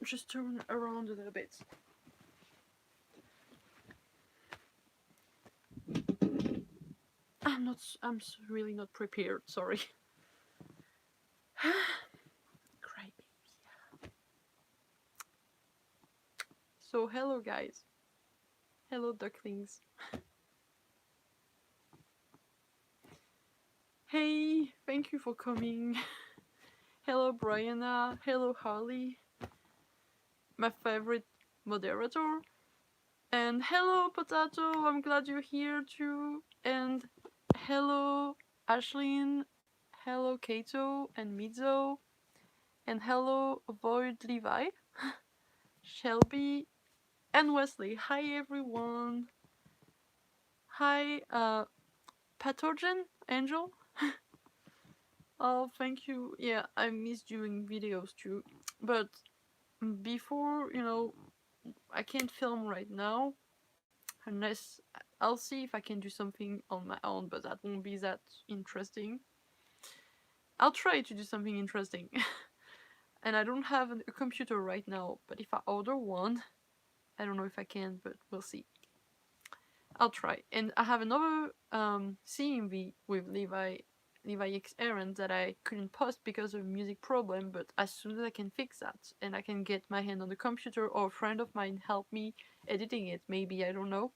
just turn around a little bit. I'm really not prepared, sorry. Crybaby. So, hello guys. Hello ducklings. Hey, thank you for coming. Hello Brianna. Hello Harley. My favorite moderator. And hello Potato, I'm glad you're here too. And hello Ashlyn. Hello Kato and Mizo. And hello Void Levi. Shelby and Wesley. Hi everyone. Hi Pathogen Angel. Oh, thank you. Yeah, I miss doing videos too. But before, I can't film right now unless I'll see if I can do something on my own, but that won't be that interesting. I'll try to do something interesting. And I don't have a computer right now, but if I order one, I don't know if I can, but we'll see. I'll try. And I have another CMV with LevixEren that I couldn't post because of a music problem, but as soon as I can fix that and I can get my hand on the computer or a friend of mine help me editing it, maybe, I don't know,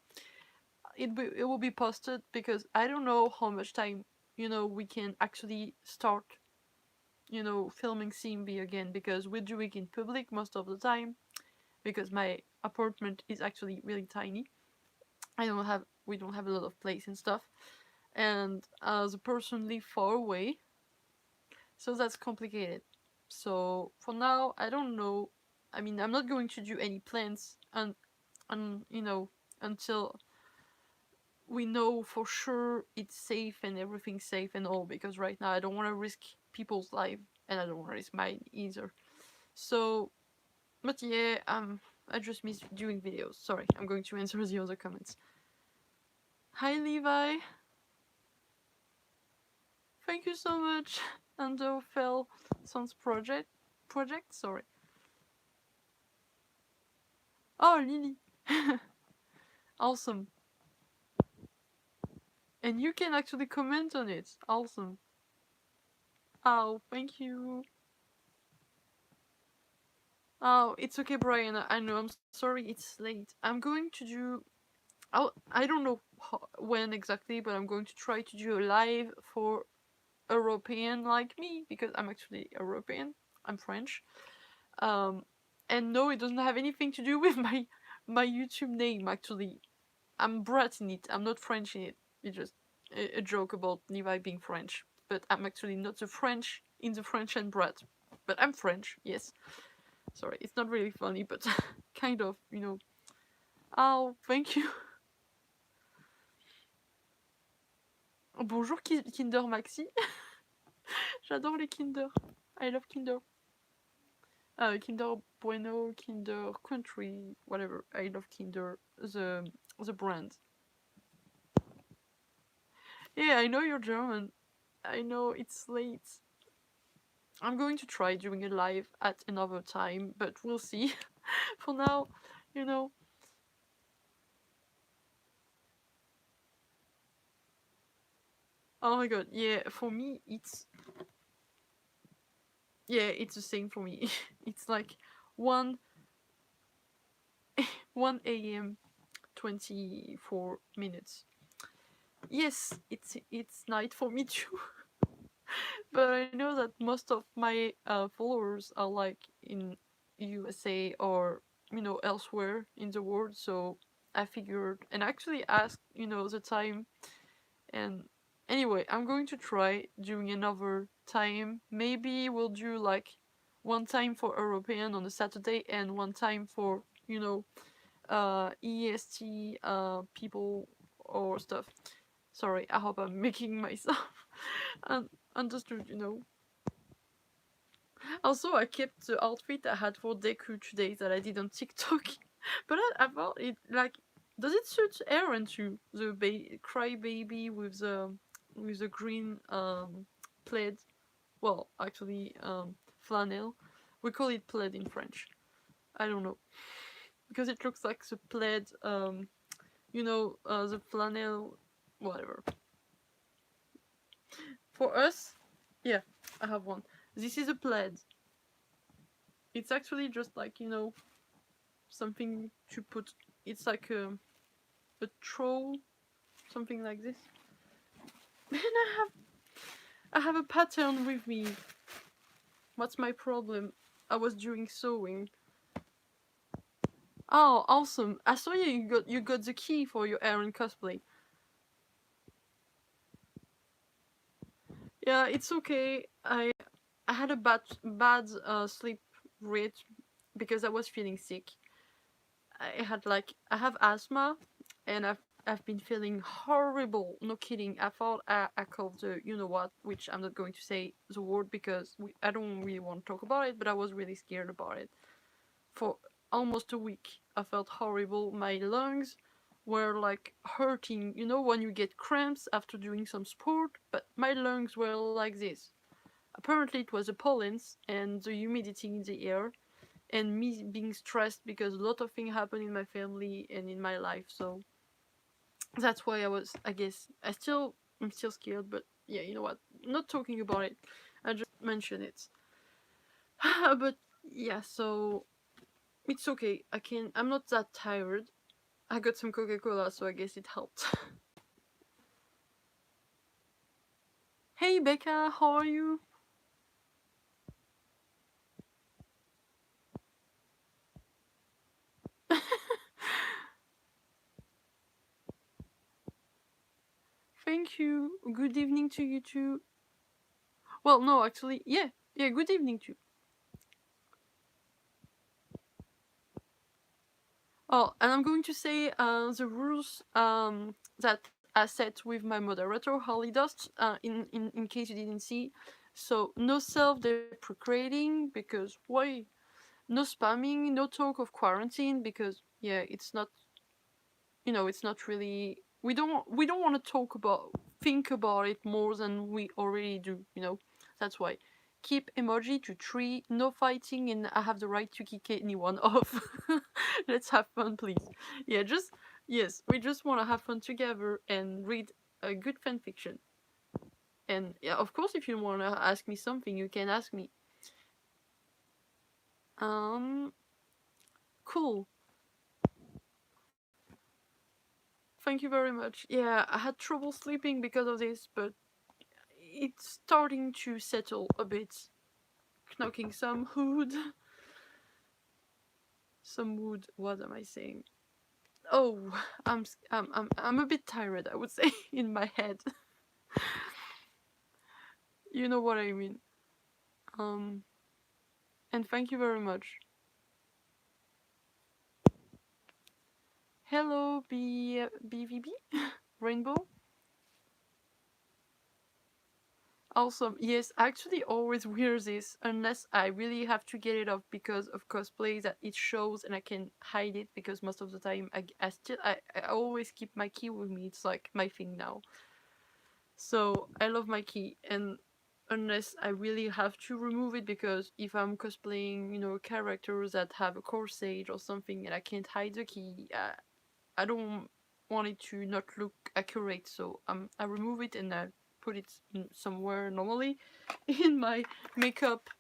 it will be posted because I don't know how much time, we can actually start, filming CMV again because we're doing it in public most of the time because my apartment is actually really tiny. We don't have a lot of place and stuff, and the person live far away, so that's complicated. So for now, I don't know. I mean, I'm not going to do any plans until we know for sure it's safe and everything's safe and all. Because right now, I don't want to risk people's life, and I don't want to risk mine either. So, but yeah, I just miss doing videos. Sorry, I'm going to answer the other comments. Hi Levi. Thank you so much. Underfell Sons project, sorry. Oh, Lily. Awesome. And you can actually comment on it. Awesome. Oh, thank you. Oh, it's okay, Brian. I know. I'm sorry it's late. I'm going to do. I don't know when exactly, but I'm going to try to do a live for European like me because I'm actually European. I'm French. And no, it doesn't have anything to do with my YouTube name. Actually, I'm Brat in it. I'm not French in it. It's just a joke about Levi being French. But I'm actually not the French in the French and Brat. But I'm French, yes. Sorry, it's not really funny, but kind of, Oh, thank you. Bonjour Kinder Maxi. J'adore les Kinder. I love Kinder. Kinder Bueno, Kinder Country, whatever. I love Kinder, the brand. Yeah, I know you're German. I know it's late. I'm going to try doing a live at another time, but we'll see. For now, Oh my god, yeah, for me, it's the same for me. It's like 1 a.m. 24 minutes. Yes, it's night for me too. But I know that most of my followers are like in USA or elsewhere in the world, so I figured and actually asked the time. And anyway, I'm going to try doing another time. Maybe we'll do like one time for European on a Saturday and one time for EST people or stuff. Sorry, I hope I'm making myself understood. Also, I kept the outfit I had for Deku today that I did on TikTok, but I thought it like, does it suit Eren too? The cry baby with the green plaid. Well, actually, flannel. We call it plaid in French. I don't know. Because it looks like the plaid, the flannel, whatever. For us, yeah, I have one. This is a plaid. It's actually just like, something to put. It's like a troll, something like this. And I have a pattern with me. What's my problem? I was doing sewing. Oh, awesome! I saw you got the key for your Eren cosplay. Yeah, it's okay. I had a bad sleep rate because I was feeling sick. I have asthma, and I've been feeling horrible. No kidding. I thought I called the you know what, which I'm not going to say the word because I don't really want to talk about it. But I was really scared about it for almost a week. I felt horrible. My lungs were like hurting. You know when you get cramps after doing some sport, but my lungs were like this. Apparently, it was the pollens and the humidity in the air, and me being stressed because a lot of things happen in my family and in my life. So that's why I guess I'm still scared, but yeah, you know what? Not talking about it. I just mention it. But yeah, so it's okay. I'm not that tired. I got some Coca-Cola, so I guess it helped. Hey Becca, how are you? Thank you. Good evening to you too. Well, no, actually, yeah, yeah. Good evening too. Oh, and I'm going to say the rules that I set with my moderator, Holly Dust, in case you didn't see. So, no self deprecating, because why? No spamming, no talk of quarantine, because, yeah, it's not really. We don't want to think about it more than we already do. That's why. Keep emoji to 3, no fighting, and I have the right to kick anyone off. Let's have fun, please. Yeah, yes, we just want to have fun together and read a good fanfiction. And yeah, of course, if you want to ask me something, you can ask me. Um, cool. Thank you very much. Yeah, I had trouble sleeping because of this, but it's starting to settle a bit. Knocking some wood. Some wood. What am I saying? Oh, I'm a bit tired, I would say, in my head. You know what I mean. Um, and thank you very much. Hello, BVB? Rainbow? Awesome. Yes, I actually always wear this unless I really have to get it off because of cosplay that it shows and I can hide it because most of the time I always keep my key with me. It's like my thing now. So I love my key, and unless I really have to remove it because if I'm cosplaying, characters that have a corsage or something and I can't hide the key, I don't want it to not look accurate. So I remove it and I put it somewhere normally in my makeup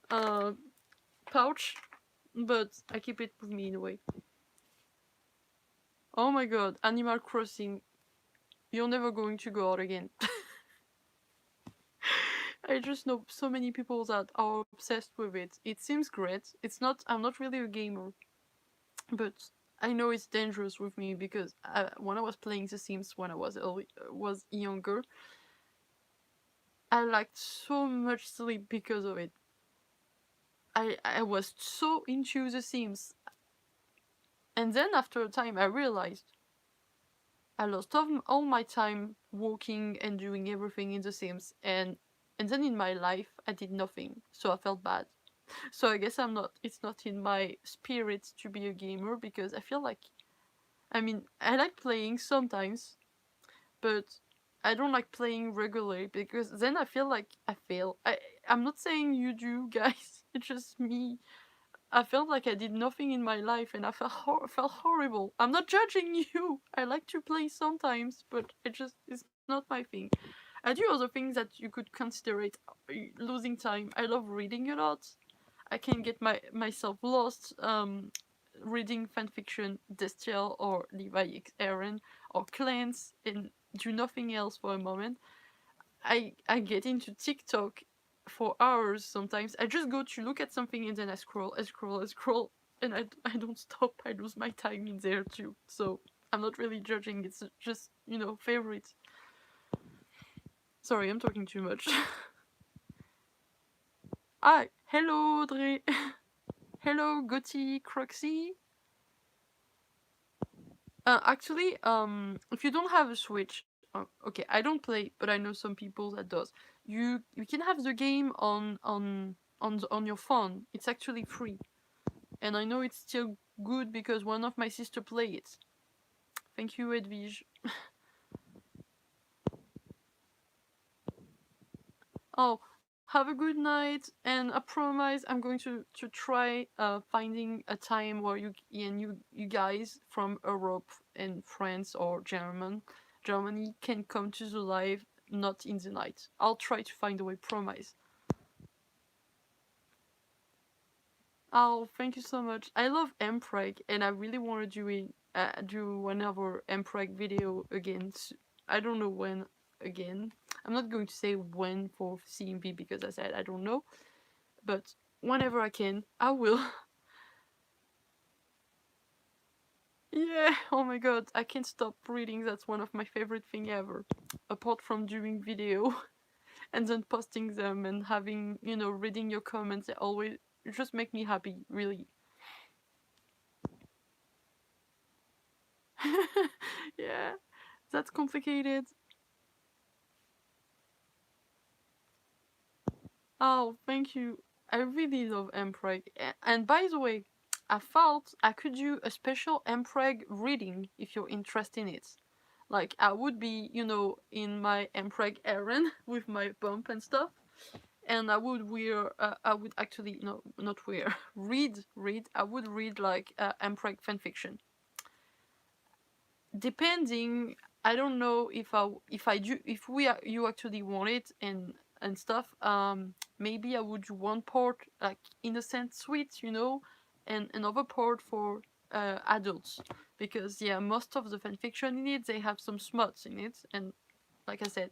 uh, pouch, but I keep it with me in a way. Oh my god, Animal Crossing, you're never going to go out again. I just know so many people that are obsessed with it. It seems great. I'm not really a gamer, but I know it's dangerous with me because when I was playing The Sims when I was younger, I liked so much sleep because of it. I was so into The Sims, and then after a time, I realized I lost all my time walking and doing everything in The Sims, and then in my life, I did nothing, so I felt bad. So I guess it's not in my spirit to be a gamer because I feel like, I like playing sometimes, but I don't like playing regularly because then I feel like I fail. I'm not saying you do, guys. It's just me. I felt like I did nothing in my life, and I felt horrible. I'm not judging you. I like to play sometimes, but it's not my thing. I do other things that you could consider it losing time. I love reading a lot. I can get myself lost reading fanfiction, Destiel or LevixEren or Clans, and do nothing else for a moment. I get into TikTok for hours sometimes. I just go to look at something and then I scroll, and I don't stop. I lose my time in there too. So I'm not really judging. It's just, favorite. Sorry, I'm talking too much. Ah, hello, Audrey. Hello, Gotti, Croxy. Actually, if you don't have a Switch, okay, I don't play, but I know some people that does. You can have the game on your phone. It's actually free, and I know it's still good because one of my sister play it. Thank you, Edwige. Oh, have a good night, and I promise I'm going to try finding a time where you guys from Europe and France or Germany can come to the live, not in the night. I'll try to find a way, promise. Oh, thank you so much. I love Mpreg, and I really want to do another Mpreg video again. I don't know when again. I'm not going to say when for CMB because I said I don't know, but whenever I can, I will. Yeah, oh my god, I can't stop reading. That's one of my favorite thing ever. Apart from doing video and then posting them and having, reading your comments, it just make me happy, really. Yeah, that's complicated. Oh, thank you. I really love Mpreg. And by the way, I thought I could do a special Mpreg reading if you're interested in it. Like, I would be, in my Mpreg Eren with my bump and stuff. And I would actually, no, not wear, read. I would read like Mpreg fanfiction. Depending, I don't know if you actually want it and stuff. Maybe I would do one part like innocent sweet, and another part for adults, because yeah, most of the fanfiction in it, they have some smuts in it, and like I said.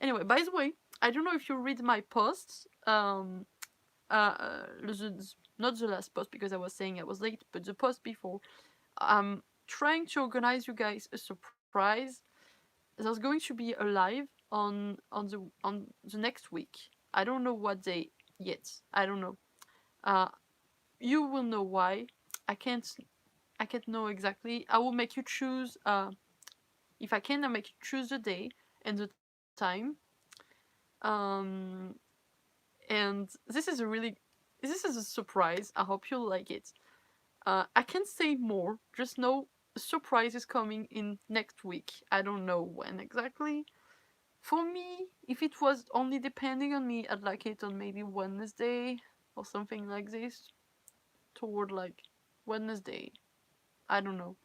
Anyway, by the way, I don't know if you read my posts. Not the last post because I was saying I was late, but the post before. I'm trying to organize you guys a surprise. There's going to be a live on the next week. I don't know what day yet. I don't know. Uh, you will know why. I can't know exactly. I will make you choose. If I can, I make you choose the day and the time. Um, and this is a surprise. I hope you'll like it. I can't say more. Just know a surprise is coming in next week. I don't know when exactly. For me, if it was only depending on me, I'd like it on maybe Wednesday or something like this. Toward like Wednesday. I don't know.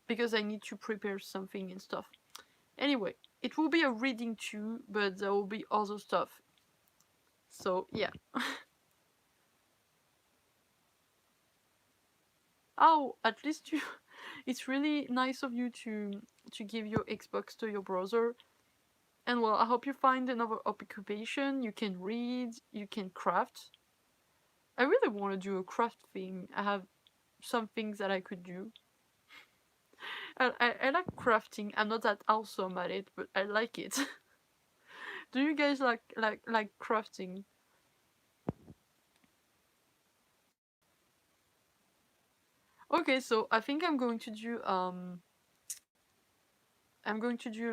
Because I need to prepare something and stuff. Anyway, it will be a reading too, but there will be other stuff. So, yeah. Oh, at least you. It's really nice of you to give your Xbox to your brother. And well, I hope you find another occupation. You can read, you can craft. I really want to do a craft thing. I have some things that I could do. I like crafting. I'm not that awesome at it, but I like it. Do you guys like crafting? Okay, so I think I'm going to do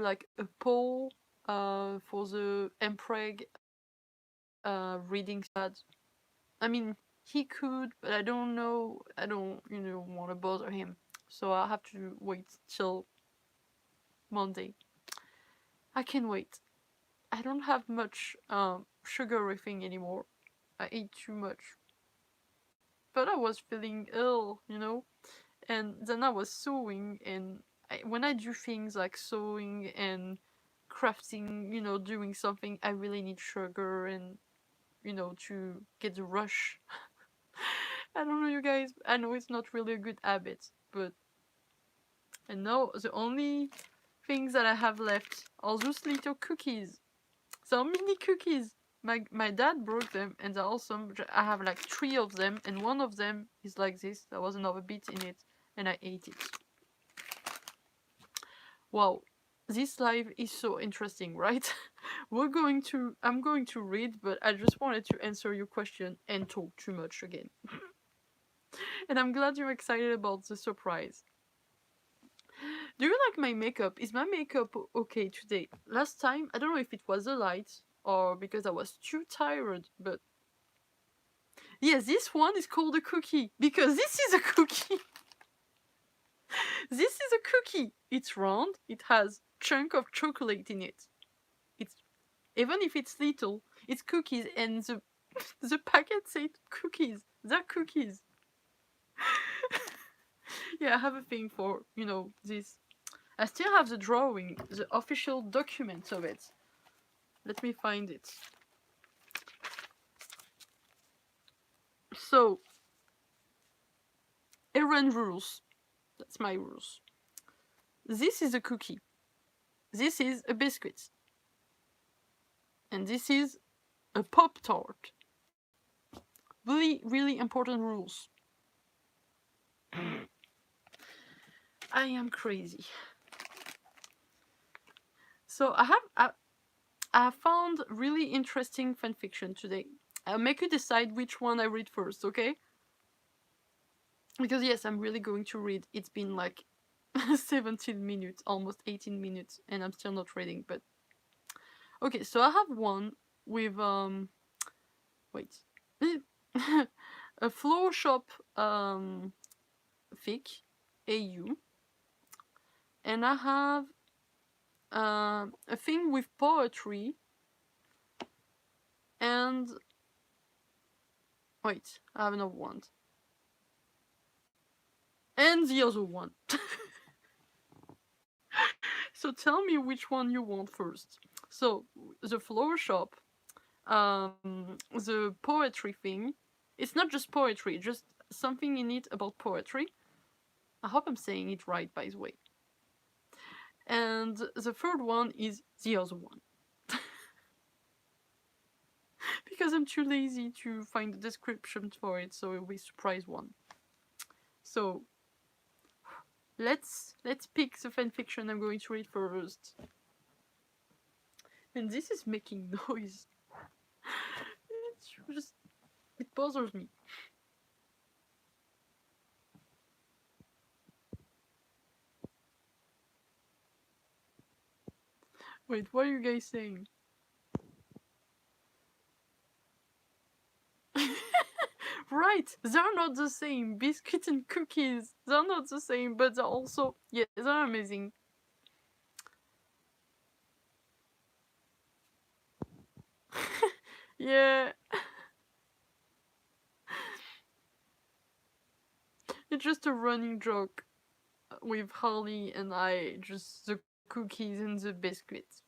like a poll for the Mpreg reading pad. I mean, he could, but I don't know. I don't, want to bother him. So I have to wait till Monday. I can wait. I don't have much sugary thing anymore. I eat too much. but I was feeling ill, you know. And then I was sewing, and when I do things like sewing and crafting, you know, doing something, I really need sugar and, you know, to get the rush. I don't know, you guys. I know it's not really a good habit, but and now the only things that I have left are those little cookies. So mini cookies. My dad broke them, and they're awesome. I have like 3 of them, and one of them is like this. There was another bit in it, and I ate it. Wow, this live is so interesting, right? I'm going to read, but I just wanted to answer your question and talk too much again. And I'm glad you're excited about the surprise. Do you like my makeup? Is my makeup okay today? Last time, I don't know if it was the light or because I was too tired, but yes, this one is called a cookie because this is a cookie. This is a cookie. It's round. It has chunk of chocolate in it. It's even if it's little, it's cookies, and the packet said cookies. They're cookies. Yeah, I have a thing for, you know, this. I still have the drawing, the official document of it. Let me find it. So, Eren rules. That's my rules. This is a cookie. This is a biscuit. And this is a Pop-Tart. Really, really important rules. I am crazy. So I found really interesting fanfiction today. I'll make you decide which one I read first, okay? Because yes, I'm really going to read. It's been like 17 minutes, almost 18 minutes, and I'm still not reading, but okay, so I have one with wait. A floor shop fic AU, and I have a thing with poetry, and wait, I have another one. And the other one. So tell me which one you want first. So the flower shop, the poetry thing. It's not just poetry, just something in it about poetry. I hope I'm saying it right, by the way. And the third one is the other one. Because I'm too lazy to find the description for it, so it'll be surprise one. So let's pick the fanfiction I'm going to read first. And this is making noise. It bothers me. Wait, what are you guys saying? Right, they're not the same. Biscuit and cookies, they're not the same, but they're also, yeah, they're amazing. Yeah. It's just a running joke with Harley and I, just the cookies and the biscuits.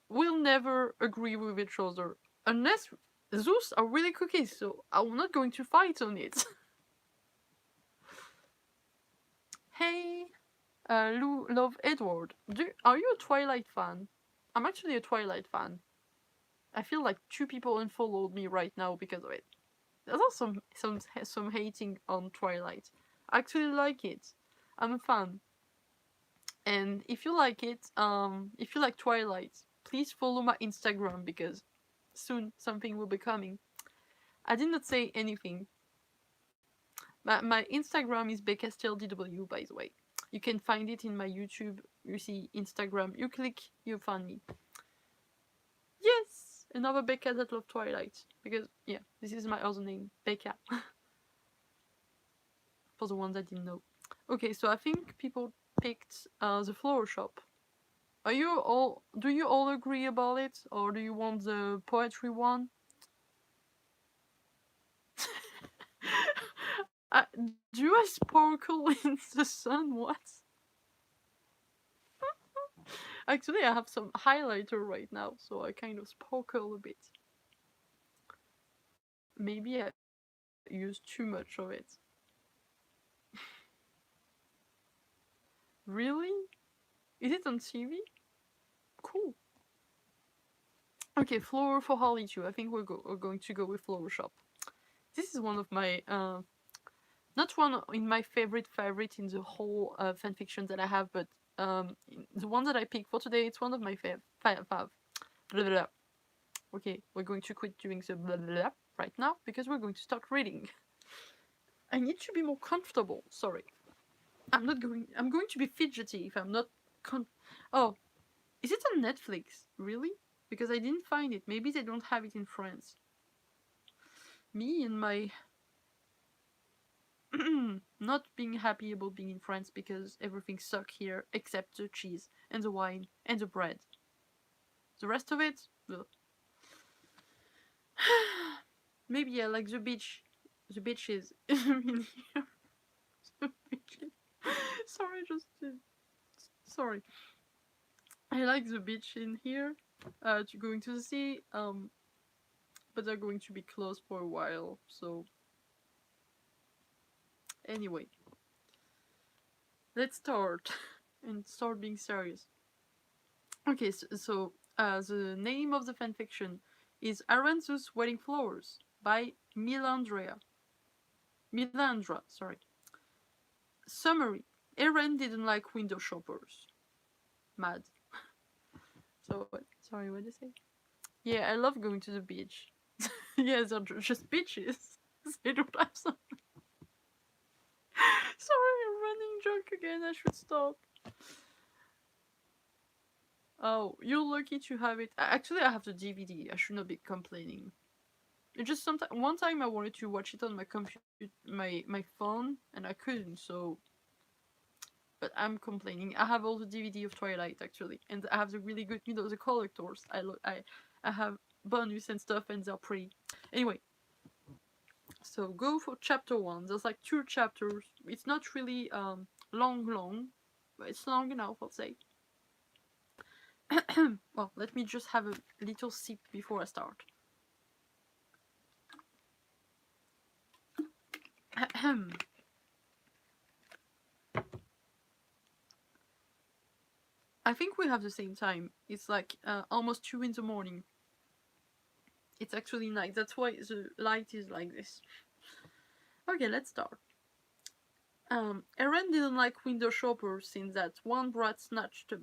We'll never agree with each other. Unless those are really cookies, so I'm not going to fight on it. Hey, love Edward. Are you a Twilight fan? I'm actually a Twilight fan. I feel like 2 people unfollowed me right now because of it. There's also some hating on Twilight. I actually like it. I'm a fan. And if you like it, if you like Twilight, please follow my Instagram because soon something will be coming. I did not say anything. My Instagram is BeccaStillDW, by the way. You can find it in my YouTube. You see Instagram. You click, you find me. Yes! Another Becca that loves Twilight. Because, yeah, this is my other name, Becca. For the ones that didn't know. Okay, so I think people picked the flower shop. Do you all agree about it? Or do you want the poetry one? Do I sparkle in the sun? What? Actually, I have some highlighter right now, so I kind of sparkle a bit. Maybe I use too much of it. Really? Is it on TV? Cool. Okay, flower for Holly too. I think we're going to go with Flower Shop. This is one of my not one in my favorite in the whole fanfiction that I have, but the one that I picked for today. It's one of my fav. Blah, blah, blah. Okay, we're going to quit doing the blah, blah, blah right now because we're going to start reading. I need to be more comfortable. Sorry, I'm going to be fidgety if I'm not. Oh, is it on Netflix? Really? Because I didn't find it. Maybe they don't have it in France. Me and my not being happy about being in France because everything sucks here except the cheese and the wine and the bread. The rest of it, ugh. Maybe I like the beach. The beaches in here. The beaches. Sorry, just sorry. I like the beach in here. To going to the sea. But they're going to be closed for a while. So anyway, let's start and start being serious. Okay, so the name of the fanfiction is Aranzu's Wedding Flowers by milleandra. Sorry. Summary: Eren didn't like window shoppers. Mad. So, sorry, what did I say? Yeah, I love going to the beach. Yeah, they're just beaches. They don't have some. Sorry, running joke again. I should stop. Oh, you're lucky to have it. Actually, I have the DVD. I should not be complaining. It just one time I wanted to watch it on my computer, my phone, and I couldn't. So, but I'm complaining. I have all the DVD of Twilight actually, and I have the really good, the collectors. I have bonus and stuff, and they're pretty. Anyway, so go for chapter 1. There's like 2 chapters. It's not really long, but it's long enough, I'll say. Well, let me just have a little sip before I start. I think we have the same time. It's like almost 2 in the morning. It's actually night. That's why the light is like this. Okay, let's start. Eren didn't like window shoppers since that one brat snatched a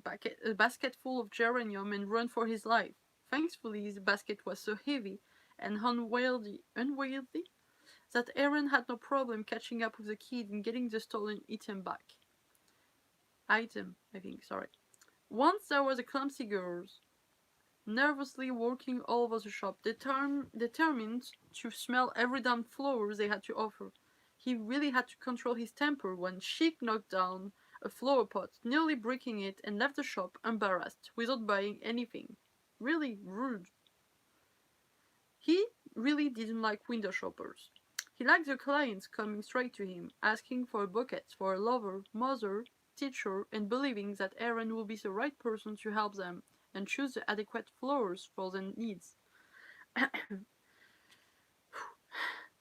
basket full of geranium and ran for his life. Thankfully, the basket was so heavy and unwieldy that Eren had no problem catching up with the kid and getting the stolen item back. Sorry. Once there was a clumsy girl, nervously walking all over the shop, determined to smell every damn flower they had to offer. He really had to control his temper when she knocked down a flower pot, nearly breaking it, and left the shop embarrassed, without buying anything. Really rude. He really didn't like window shoppers. He liked the clients coming straight to him, asking for buckets for a lover, mother, teacher, and believing that Eren will be the right person to help them and choose the adequate flowers for their needs.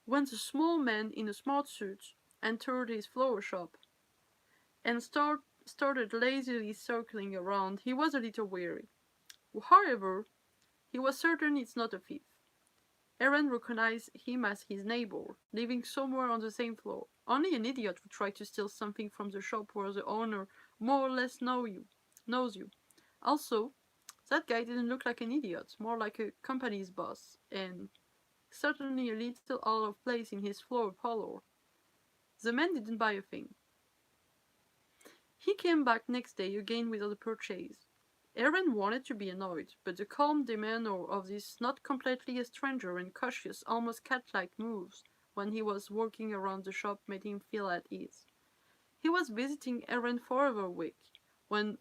When the small man in a smart suit entered his flower shop and started lazily circling around, he was a little weary. However, he was certain it's not a thief. Eren recognized him as his neighbor, living somewhere on the same floor. Only an idiot would try to steal something from the shop where the owner more or less knows you. Also, that guy didn't look like an idiot, more like a company's boss, and certainly a little out of place in his flower parlor. The man didn't buy a thing. He came back next day again without a purchase. Eren wanted to be annoyed, but the calm demeanor of this not completely a stranger and cautious, almost cat-like moves when he was walking around the shop made him feel at ease. He was visiting Eren for over a week, when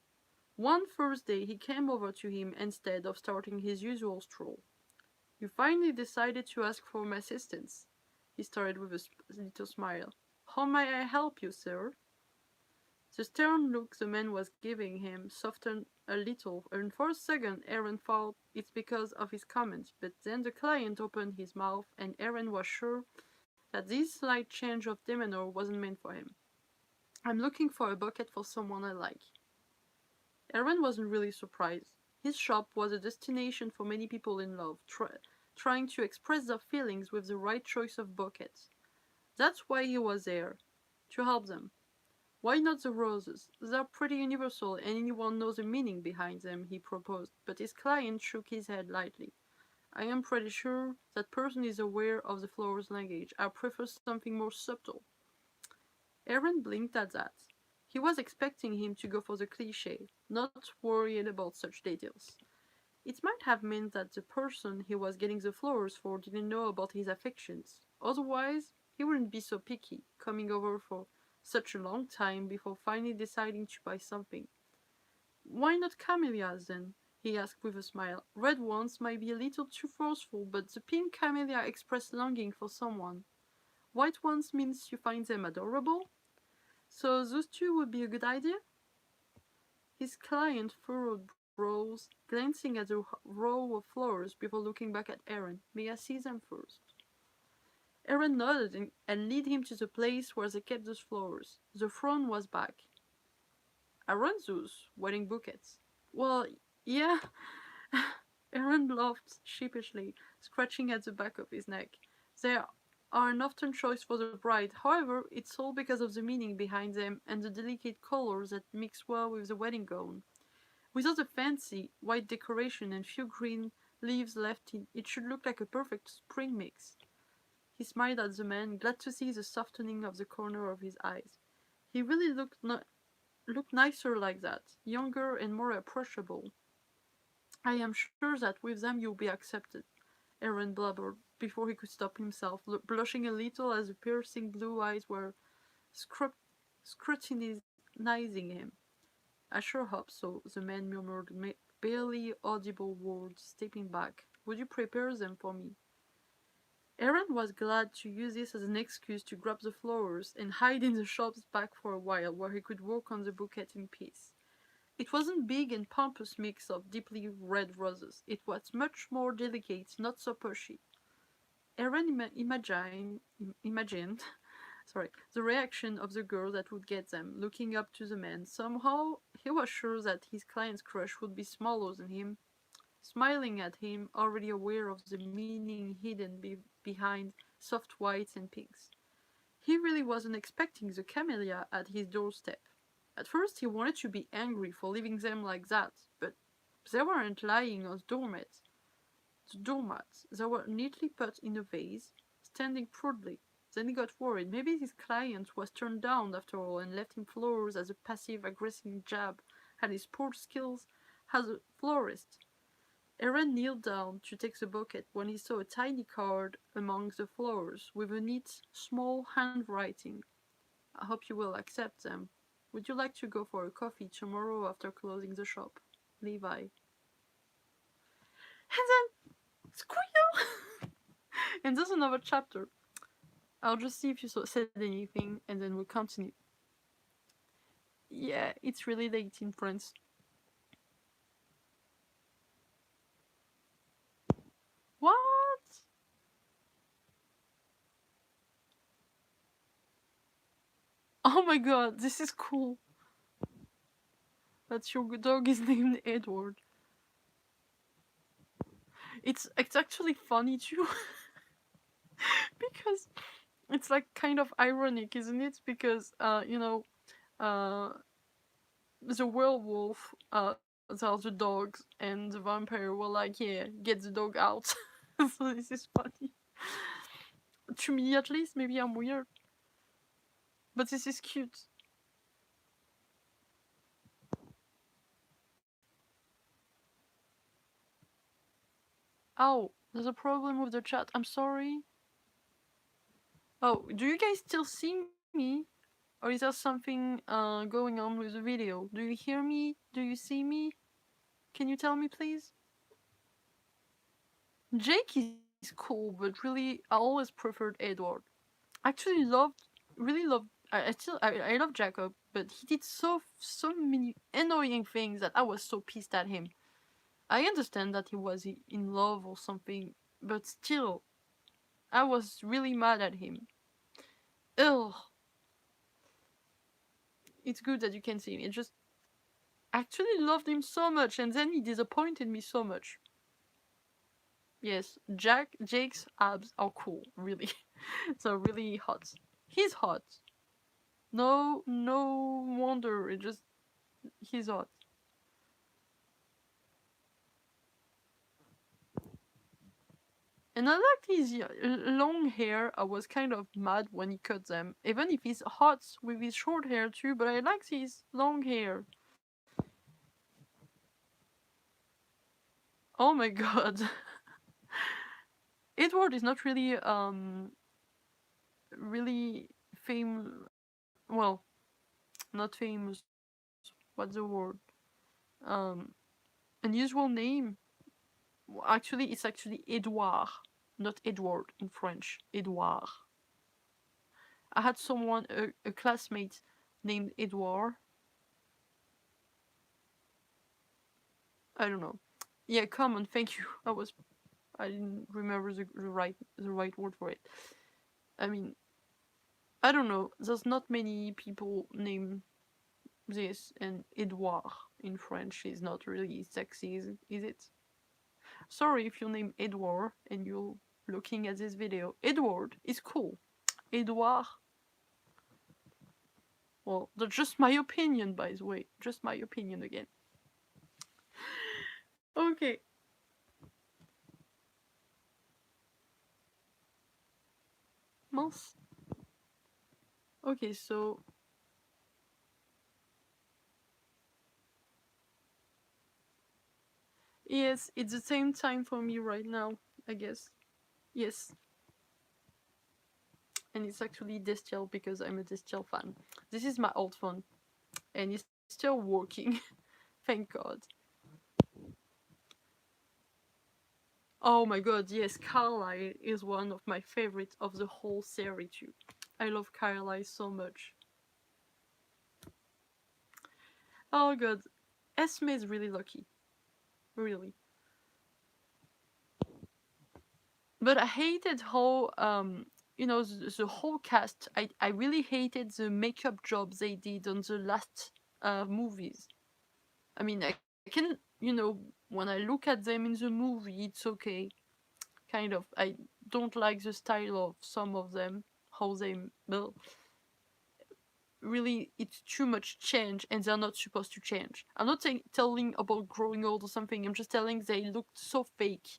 one Thursday he came over to him instead of starting his usual stroll. "You finally decided to ask for my assistance," he started with a little smile. How may I help you, sir? The stern look the man was giving him softened a little, and for a second Eren thought it's because of his comment, but then the client opened his mouth, and Eren was sure that this slight change of demeanor wasn't meant for him. I'm looking for a bucket for someone I like. Eren wasn't really surprised. His shop was a destination for many people in love, trying to express their feelings with the right choice of buckets. That's why he was there, to help them. Why not the roses? They're pretty universal and anyone knows the meaning behind them, he proposed, but his client shook his head lightly. I am pretty sure that person is aware of the flower's language. I prefer something more subtle. Eren blinked at that. He was expecting him to go for the cliché, not worried about such details. It might have meant that the person he was getting the flowers for didn't know about his affections. Otherwise, he wouldn't be so picky, coming over for such a long time before finally deciding to buy something. Why not camellias then? He asked with a smile. Red ones might be a little too forceful, but the pink camellia express longing for someone. White ones means you find them adorable? So those two would be a good idea? His client furrowed brows, glancing at the row of flowers before looking back at Eren. May I see them first? Eren nodded and led him to the place where they kept those flowers. The throne was back. I run those wedding bouquets. Well, yeah. Eren laughed sheepishly, scratching at the back of his neck. They are an often choice for the bride. However, it's all because of the meaning behind them and the delicate colors that mix well with the wedding gown. Without the fancy white decoration and few green leaves left in, it should look like a perfect spring mix. He smiled at the man, glad to see the softening of the corner of his eyes. He really looked nicer like that, younger and more approachable. I am sure that with them you'll be accepted, Eren blubbered, before he could stop himself, blushing a little as the piercing blue eyes were scrutinizing him. I sure hope so, the man murmured, barely audible words, stepping back. Would you prepare them for me? Eren was glad to use this as an excuse to grab the flowers and hide in the shop's back for a while, where he could work on the bouquet in peace. It wasn't big and pompous mix of deeply red roses. It was much more delicate, not so pushy. Eren imagined the reaction of the girl that would get them, looking up to the man. Somehow, he was sure that his client's crush would be smaller than him, smiling at him, already aware of the meaning hidden behind soft whites and pinks. He really wasn't expecting the camellia at his doorstep. At first, he wanted to be angry for leaving them like that, but they weren't lying on doormats. They were neatly put in a vase, standing proudly. Then he got worried. Maybe his client was turned down after all and left him flowers as a passive-aggressive jab at his poor skills as a florist. Eren kneeled down to take the bucket when he saw a tiny card among the flowers with a neat, small handwriting. I hope you will accept them. Would you like to go for a coffee tomorrow after closing the shop? Levi. And then, squeal! And there's another chapter. I'll just see if you said anything and then we'll continue. Yeah, it's really late in France. What? Oh my god, this is cool. That your dog is named Edward. It's actually funny too. Because it's like kind of ironic, isn't it? Because the werewolf tells the dogs and the vampire were like, yeah, get the dog out. So this is funny. To me at least, maybe I'm weird. But this is cute. Oh, there's a problem with the chat. I'm sorry. Oh, do you guys still see me? Or is there something going on with the video? Do you hear me? Do you see me? Can you tell me, please? Jake is cool, but really, I always preferred Edward. I actually loved really love. I love Jacob, but he did so many annoying things that I was so pissed at him. I understand that he was in love or something, but still, I was really mad at him. Ugh. It's good that you can see me. I just actually loved him so much, and then he disappointed me so much. Yes, Jake's abs are cool, really. So really hot. He's hot. No wonder. It just he's hot. And I liked his long hair. I was kind of mad when he cut them, even if he's hot with his short hair too. But I liked his long hair. Oh my god, Edward is not really really famous. Well, not famous. What's the word? Um, unusual name. Actually, it's actually Edouard, not Edward in French. Edouard. I had someone, a classmate named Edouard. I don't know. Yeah, come on, thank you. I didn't remember the right word for it. I mean, I don't know. There's not many people named this, and Edouard in French is not really sexy, is it? Sorry if you name Edward and you're looking at this video. Edward is cool. Edouard, well, that's just my opinion, by the way. Just my opinion again. Okay. Mince. Okay, so yes, it's the same time for me right now, I guess. Yes. And it's actually Distill because I'm a Distill fan. This is my old phone, and it's still working. Thank God. Oh my god, yes, Carlisle is one of my favorites of the whole series too. I love Carlisle so much. Oh god, Esme is really lucky. Really. But I hated how the whole cast. I really hated the makeup jobs they did on the last movies. I mean, I can when I look at them in the movie, it's okay. Kind of. I don't like the style of some of them. How they well, really, it's too much change, and they're not supposed to change. I'm not telling about growing old or something. I'm just telling they looked so fake.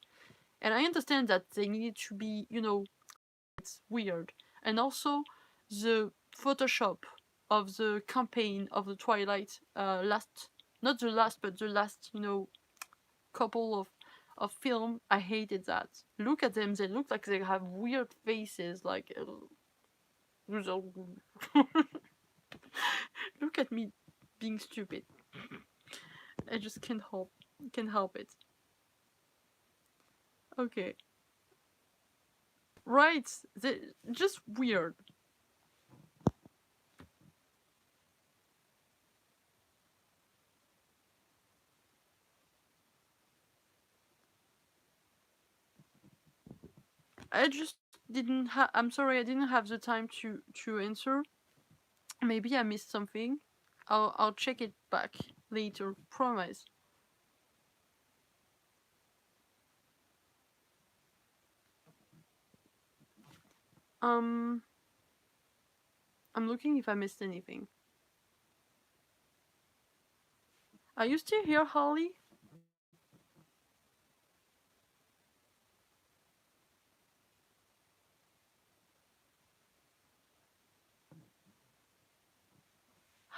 And I understand that they needed to be, it's weird. And also, the Photoshop of the campaign of the Twilight not the last, but the last, couple of film, I hated that. Look at them; they look like they have weird faces. Like, look at me being stupid. I just can't help it. Okay, right? They just weird. I just didn't have. I'm sorry, I didn't have the time to answer. Maybe I missed something. I'll check it back later. Promise. Um, I'm looking if I missed anything. Are you still here, Holly?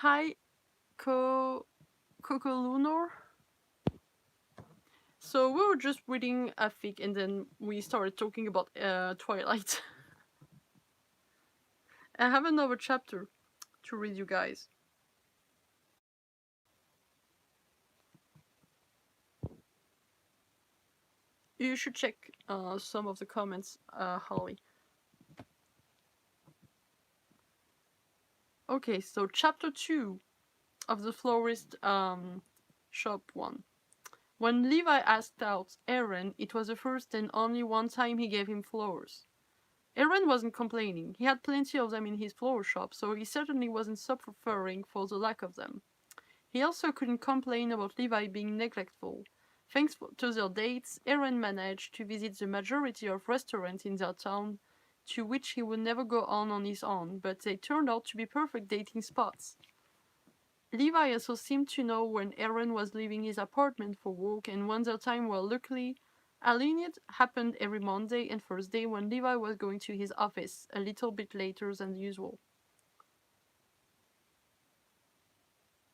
Hi, Coco Lunar. So we were just reading a fic, and then we started talking about Twilight. I have another chapter to read you guys. You should check some of the comments, Holly. Okay, so chapter 2 of the florist shop 1. When Levi asked out Eren, it was the first and only one time he gave him flowers. Eren wasn't complaining. He had plenty of them in his flower shop, so he certainly wasn't suffering for the lack of them. He also couldn't complain about Levi being neglectful. Thanks to their dates, Eren managed to visit the majority of restaurants in their town, to which he would never go on his own, but they turned out to be perfect dating spots. Levi also seemed to know when Eren was leaving his apartment for work and when their time were luckily aligned happened every Monday and Thursday when Levi was going to his office a little bit later than usual.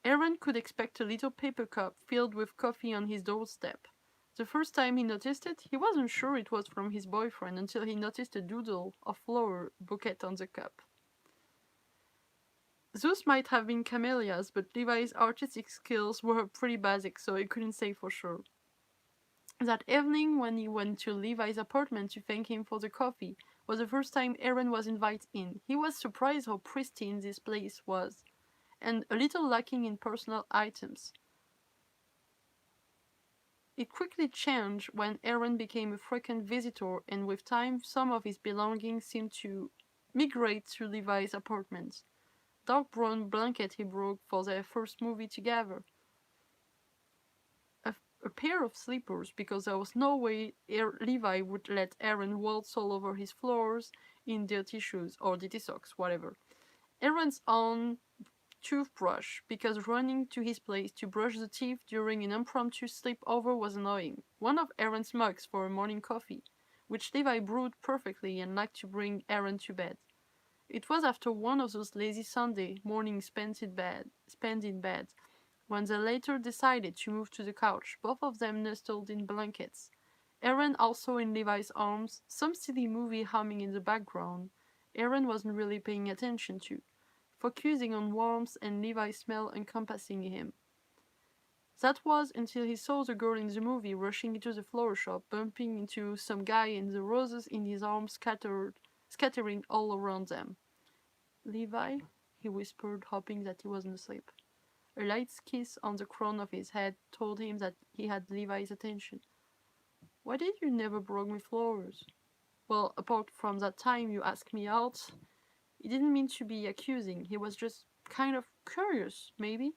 Eren could expect a little paper cup filled with coffee on his doorstep. The first time he noticed it, he wasn't sure it was from his boyfriend until he noticed a doodle of flower bouquet on the cup. Those might have been camellias, but Levi's artistic skills were pretty basic, so he couldn't say for sure. That evening, when he went to Levi's apartment to thank him for the coffee, was the first time Eren was invited in. He was surprised how pristine this place was, and a little lacking in personal items. It quickly changed when Eren became a frequent visitor, and with time, some of his belongings seemed to migrate to Levi's apartment. Dark brown blanket he broke for their first movie together. A pair of slippers, because there was no way Levi would let Eren waltz all over his floors in dirty shoes or dirty socks, whatever. Eren's own toothbrush, because running to his place to brush the teeth during an impromptu sleepover was annoying. One of Eren's mugs for a morning coffee, which Levi brewed perfectly and liked to bring Eren to bed. It was after one of those lazy Sunday mornings spent in bed, when they later decided to move to the couch, both of them nestled in blankets. Eren also in Levi's arms, some silly movie humming in the background. Eren wasn't really paying attention to, focusing on warmth and Levi's smell encompassing him. That was until he saw the girl in the movie rushing into the flower shop, bumping into some guy and the roses in his arms scattering all around them. Levi, he whispered, hoping that he wasn't asleep. A light kiss on the crown of his head told him that he had Levi's attention. Why did you never bring me flowers? Well, apart from that time you asked me out, he didn't mean to be accusing. He was just kind of curious, maybe.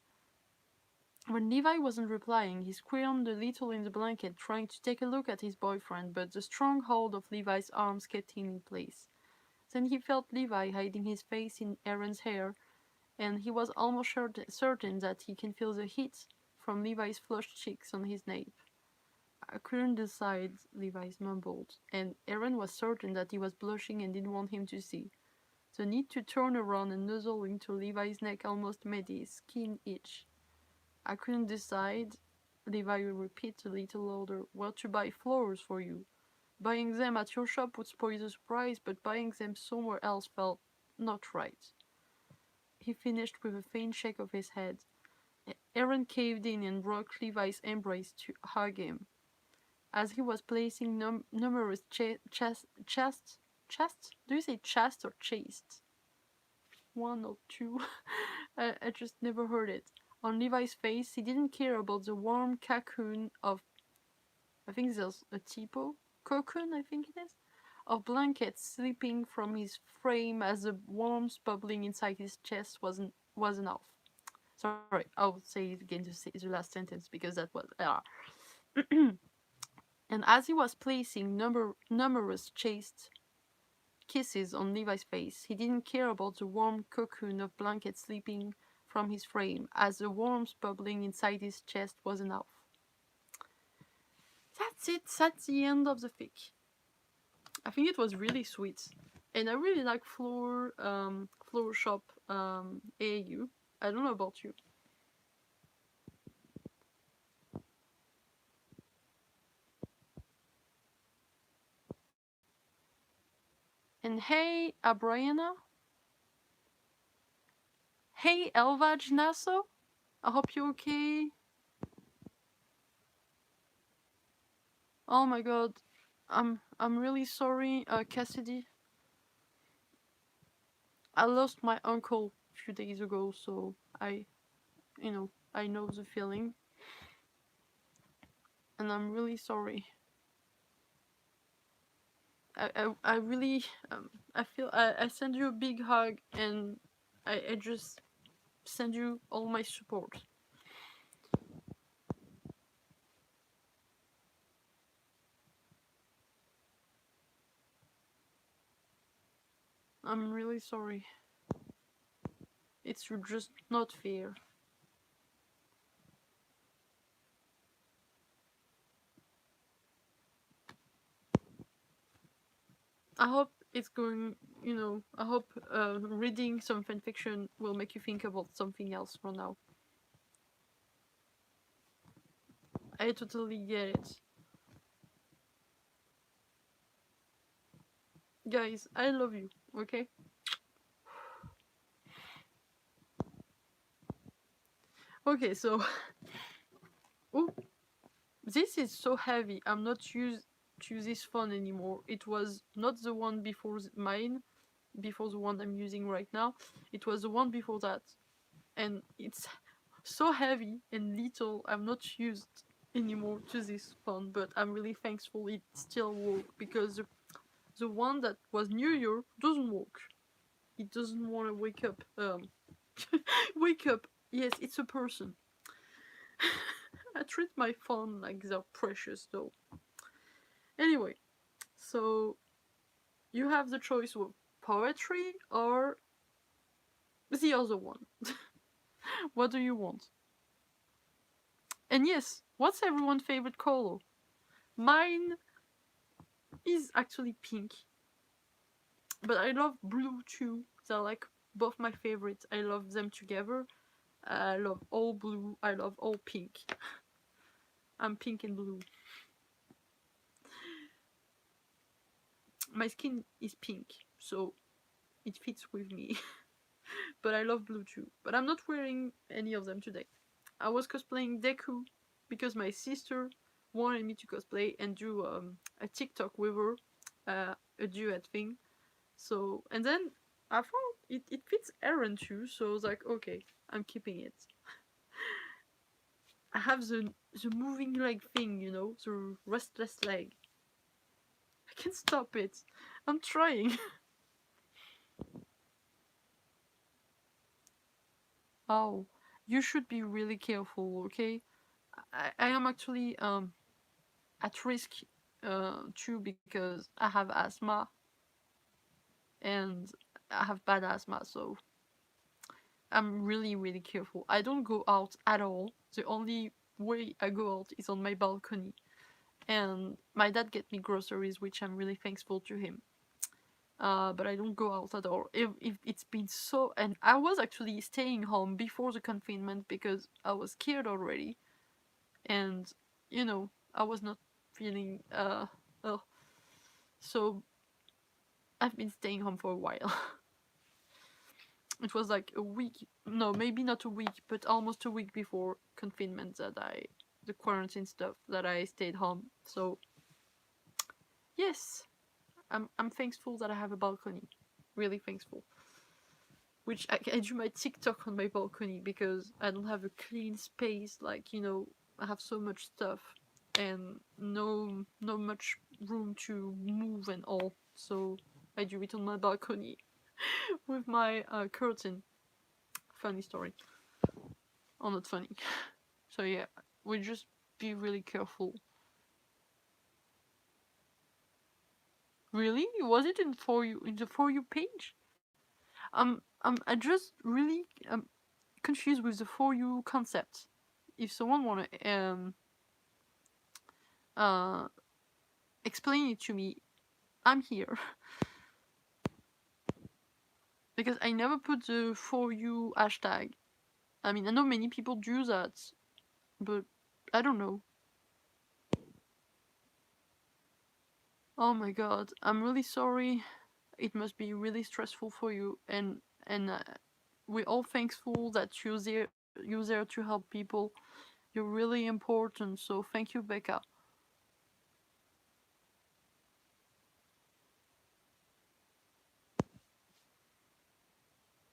When Levi wasn't replying, he squirmed a little in the blanket, trying to take a look at his boyfriend, but the strong hold of Levi's arms kept him in place. Then he felt Levi hiding his face in Eren's hair, and he was almost certain that he can feel the heat from Levi's flushed cheeks on his nape. I couldn't decide, Levi mumbled, and Eren was certain that he was blushing and didn't want him to see. The need to turn around and nuzzle into Levi's neck almost made his skin itch. I couldn't decide, Levi repeated a little louder, where to buy flowers for you. Buying them at your shop would spoil the surprise, but buying them somewhere else felt not right. He finished with a faint shake of his head. Eren caved in and broke Levi's embrace to hug him. As he was placing numerous chests? Do you say chest or chast? One or two? I just never heard it. On Levi's face, he didn't care about the warm cocoon of, I think there's a typo, cocoon, I think it is, of blankets slipping from his frame as the warmth bubbling inside his chest wasn't enough. Sorry, I'll say it again to say the last sentence because that was And as he was placing numerous chaste kisses on Levi's face, he didn't care about the warm cocoon of blankets slipping from his frame, as the warmth bubbling inside his chest was enough. That's it. That's the end of the fic. I think it was really sweet, and I really like flower shop AU. I don't know about you. And hey, Abriana. Hey, Elvaj Naso. I hope you're okay. Oh my god, I'm really sorry, Cassidy. I lost my uncle a few days ago, so I know the feeling, and I'm really sorry. I really I feel I send you a big hug, and I just send you all my support. I'm really sorry. It's just not fair. I hope it's going, I hope reading some fanfiction will make you think about something else for now. I totally get it. Guys, I love you, okay? Okay, so. Oh, this is so heavy. I'm not used to this phone anymore. It was not the one before mine, before the one I'm using right now. It was the one before that. And it's so heavy and little. I'm not used anymore to this phone, but I'm really thankful it still works, because the one that was New Year doesn't work. It doesn't want to wake up. Wake up. Yes, it's a person. I treat my phone like they're precious, though. Anyway, so you have the choice of poetry or the other one. What do you want? And yes, what's everyone's favorite color? Mine is actually pink, but I love blue too. They're like both my favorites. I love them together. I love all blue. I love all pink. I'm pink and blue. My skin is pink, so it fits with me. But I love blue too. But I'm not wearing any of them today. I was cosplaying Deku because my sister wanted me to cosplay and do a TikTok with her, a duet thing. So, and then I found it fits Eren too, so I was like, okay, I'm keeping it. I have the moving leg thing, the restless leg. I can't stop it. I'm trying. Oh, you should be really careful, okay? I am actually at risk too, because I have asthma, and I have bad asthma, so I'm really, really careful. I don't go out at all. The only way I go out is on my balcony. And my dad get me groceries, which I'm really thankful to him. But I don't go out at all. If it's been so, and I was actually staying home before the confinement because I was scared already, and I was not feeling so I've been staying home for a while. It was like a week, no, maybe not a week, but almost a week before confinement the quarantine stuff, that I stayed home. So yes, I'm thankful that I have a balcony, really thankful. Which I do my TikTok on my balcony because I don't have a clean space. Like, I have so much stuff and no much room to move and all. So I do it on my balcony with my curtain. Funny story. Or not funny. So yeah, we just be really careful. Really? Was it in the for you page? I just really confused with the for you concept. If someone wanna uh explain it to me, I'm here. Because I never put the for you hashtag. I mean, I know many people do that, but I don't know. Oh my god, I'm really sorry. It must be really stressful for you, and we're all thankful that you're there to help people. You're really important, so thank you, Becca.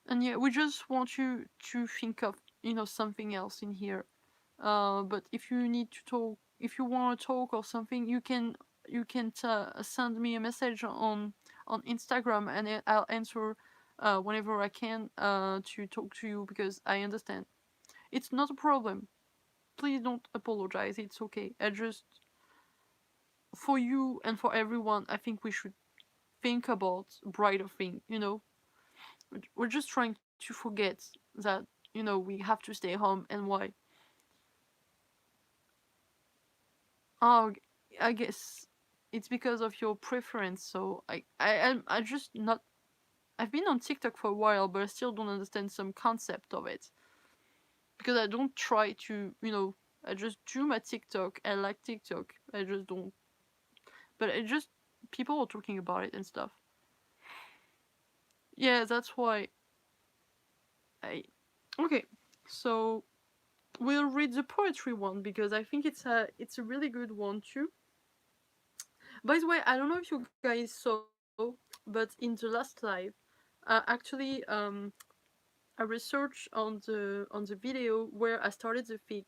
And yeah, we just want you to think of, something else in here. But if you need to talk, if you want to talk or something, you can send me a message on Instagram, and I'll answer whenever I can to talk to you, because I understand. It's not a problem. Please don't apologize. It's okay. I just, for you and for everyone, I think we should think about brighter thing. We're just trying to forget that we have to stay home, and why. Oh, I guess it's because of your preference. So I just not. I've been on TikTok for a while, but I still don't understand some concept of it, because I don't try to. I just do my TikTok. I like TikTok. I just don't. But it just, people are talking about it and stuff. Yeah, that's why I. Okay, so we'll read the poetry one, because I think it's a really good one too. By the way, I don't know if you guys saw, but in the last live, actually, I researched on the video where I started the fic.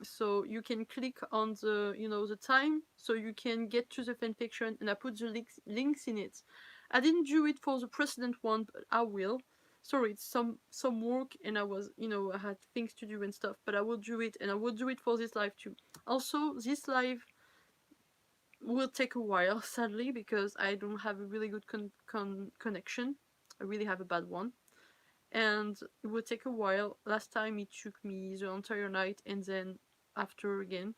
So you can click on the time, so you can get to the fanfiction, and I put the links in it. I didn't do it for the precedent one, but I will. Sorry, it's some work, and I had things to do and stuff, but I will do it, and I will do it for this live too. Also, this live will take a while, sadly, because I don't have a really good connection. I really have a bad one. And it will take a while. Last time it took me the entire night, and then after again.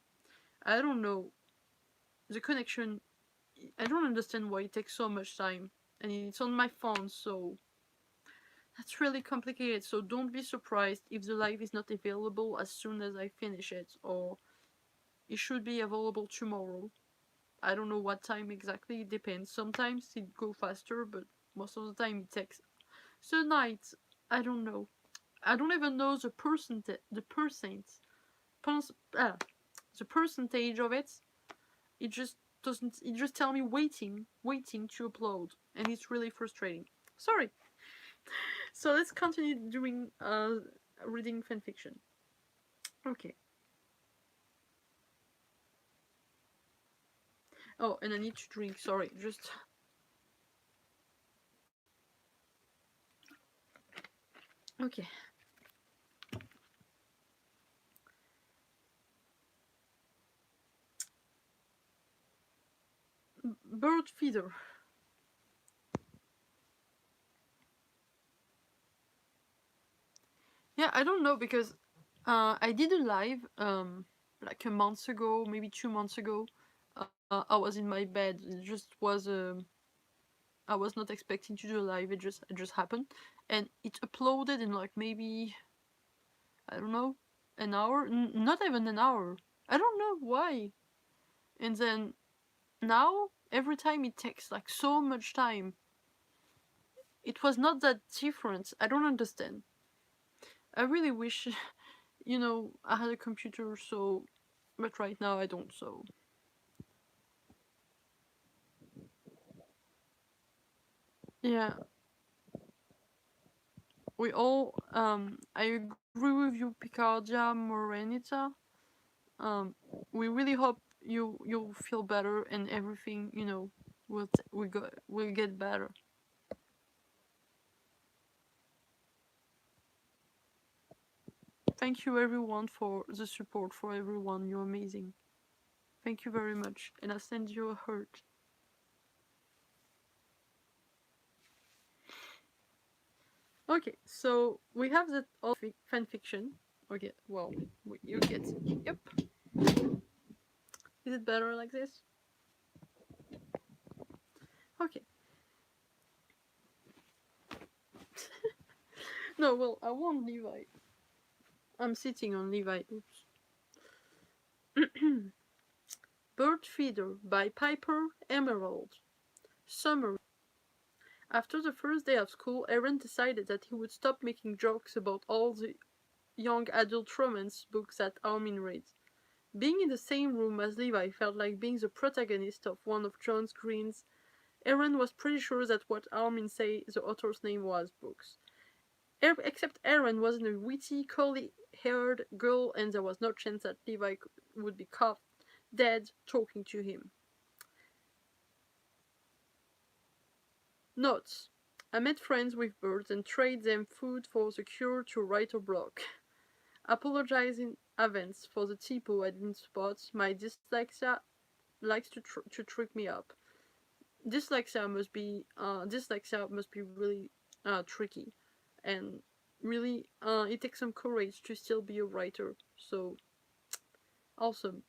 I don't know. The connection, I don't understand why it takes so much time. And it's on my phone, so that's really complicated. So don't be surprised if the live is not available as soon as I finish it, or it should be available tomorrow. I don't know what time exactly, it depends. Sometimes it go faster, but most of the time it takes the night. I don't know. I don't even know the percentage of it. It just doesn't. It just tell me waiting to upload, and it's really frustrating. Sorry. So let's continue doing reading fanfiction. Okay. Oh, and I need to drink. Sorry, just okay. Bird feeder. Yeah, I don't know, because I did a live like a month ago, maybe 2 months ago. I was in my bed. It just was I was not expecting to do a live. It just happened, and it uploaded in like maybe, I don't know, an hour. Not even an hour. I don't know why. And then now every time it takes like so much time. It was not that different. I don't understand. I really wish, I had a computer, so, but right now I don't. So yeah, we all. I agree with you, Picardia Morenita. Um, we really hope you'll feel better, and everything, will get better. Thank you everyone for the support, for everyone. You're amazing. Thank you very much, and I send you a heart. Okay, so we have that all fan fiction. Okay, well, you get. Yep. Is it better like this? Okay. No, well, I want Levi. I'm sitting on Levi. Oops. Bird Feeder by Piper Emerald. Summary. After the first day of school, Eren decided that he would stop making jokes about all the young adult romance books that Armin read. Being in the same room as Levi felt like being the protagonist of one of John Green's Eren was pretty sure that what Armin said the author's name was books. Except Eren wasn't a witty, curly-haired girl, and there was no chance that Levi would be caught dead talking to him. Notes. I made friends with birds and trade them food for the cure to writer block. Apologize in advance for the typo I didn't spot. My dyslexia likes to trip me up. Dyslexia must be really tricky, and really it takes some courage to still be a writer. So awesome.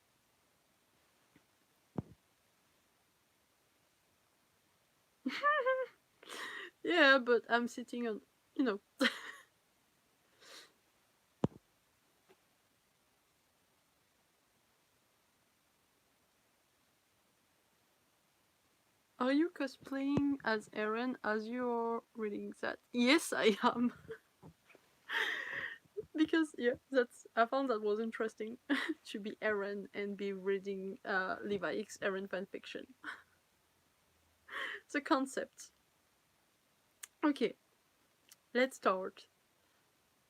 Yeah, but I'm sitting on, you know. Are you cosplaying as Eren as you're reading that? Yes, I am. Because yeah, I found that was interesting to be Eren and be reading LevixEren fanfiction. The concept. Okay, let's start.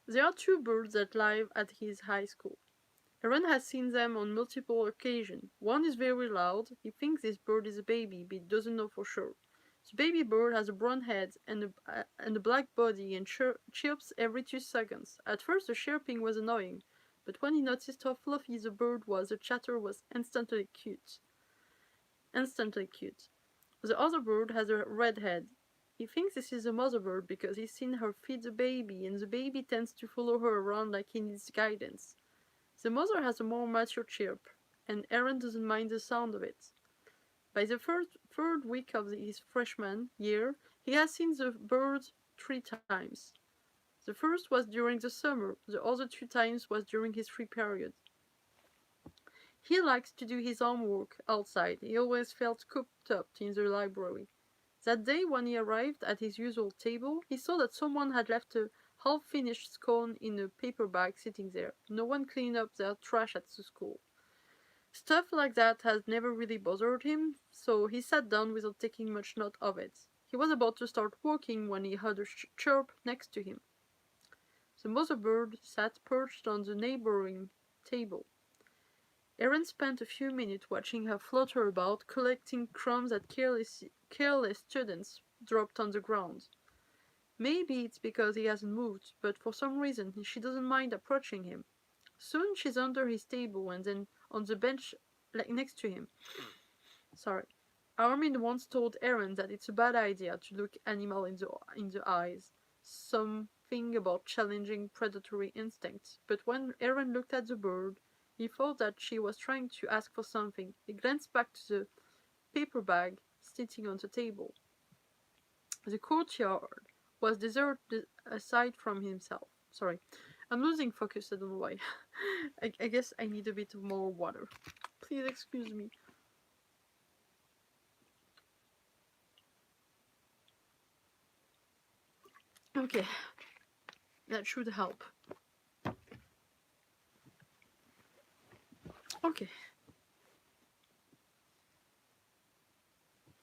There are two birds that live at his high school. Eren has seen them on multiple occasions. One is very loud. He thinks this bird is a baby, but doesn't know for sure. The baby bird has a brown head and a black body and chirps every 2 seconds. At first, the chirping was annoying, but when he noticed how fluffy the bird was, the chatter was instantly cute. Instantly cute. The other bird has a red head. He thinks this is a mother bird because he's seen her feed the baby, and the baby tends to follow her around like he needs guidance. The mother has a more mature chirp, and Eren doesn't mind the sound of it. By the third week of his freshman year, he has seen the bird 3 times. The first was during the summer, the other 2 times was during his free period. He likes to do his homework outside. He always felt cooped up in the library. That day when he arrived at his usual table, he saw that someone had left a half-finished scone in a paper bag sitting there. No one cleaned up their trash at the school. Stuff like that has never really bothered him, so he sat down without taking much note of it. He was about to start working when he heard a chirp next to him. The mother bird sat perched on the neighboring table. Eren spent a few minutes watching her flutter about, collecting crumbs that careless students dropped on the ground. Maybe it's because he hasn't moved, but for some reason she doesn't mind approaching him. Soon she's under his table and then on the bench next to him. Sorry. Armin once told Eren that it's a bad idea to look animal in the eyes. Something about challenging predatory instincts. But when Eren looked at the bird, he thought that she was trying to ask for something. He glanced back to the paper bag sitting on the table. The courtyard was deserted aside from himself. Sorry, I'm losing focus, I don't know why. I guess I need a bit more water. Please excuse me. Okay, that should help. Okay.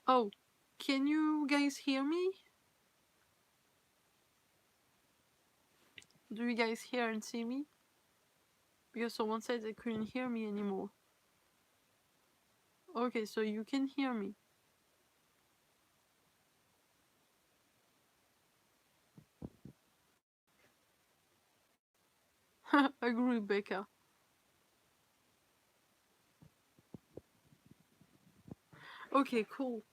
Oh, can you guys hear me? Do you guys hear and see me? Because someone said they couldn't hear me anymore. Okay, so you can hear me. Agree, Becca. Okay, cool.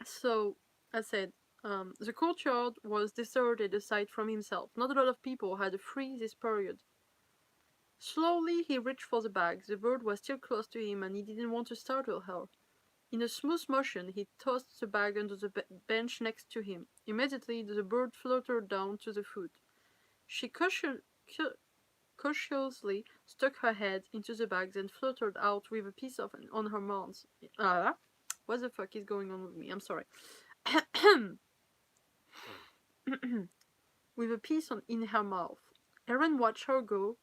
So, I said, the courtyard was deserted aside from himself. Not a lot of people had a free this period. Slowly, he reached for the bag. The bird was still close to him, and he didn't want to startle her. In a smooth motion, he tossed the bag under the bench next to him. Immediately, the bird fluttered down to the foot. She cautiously stuck her head into the bag, then fluttered out with a piece on her mouth. What the fuck is going on with me? I'm sorry. With a piece in her mouth. Eren watched her go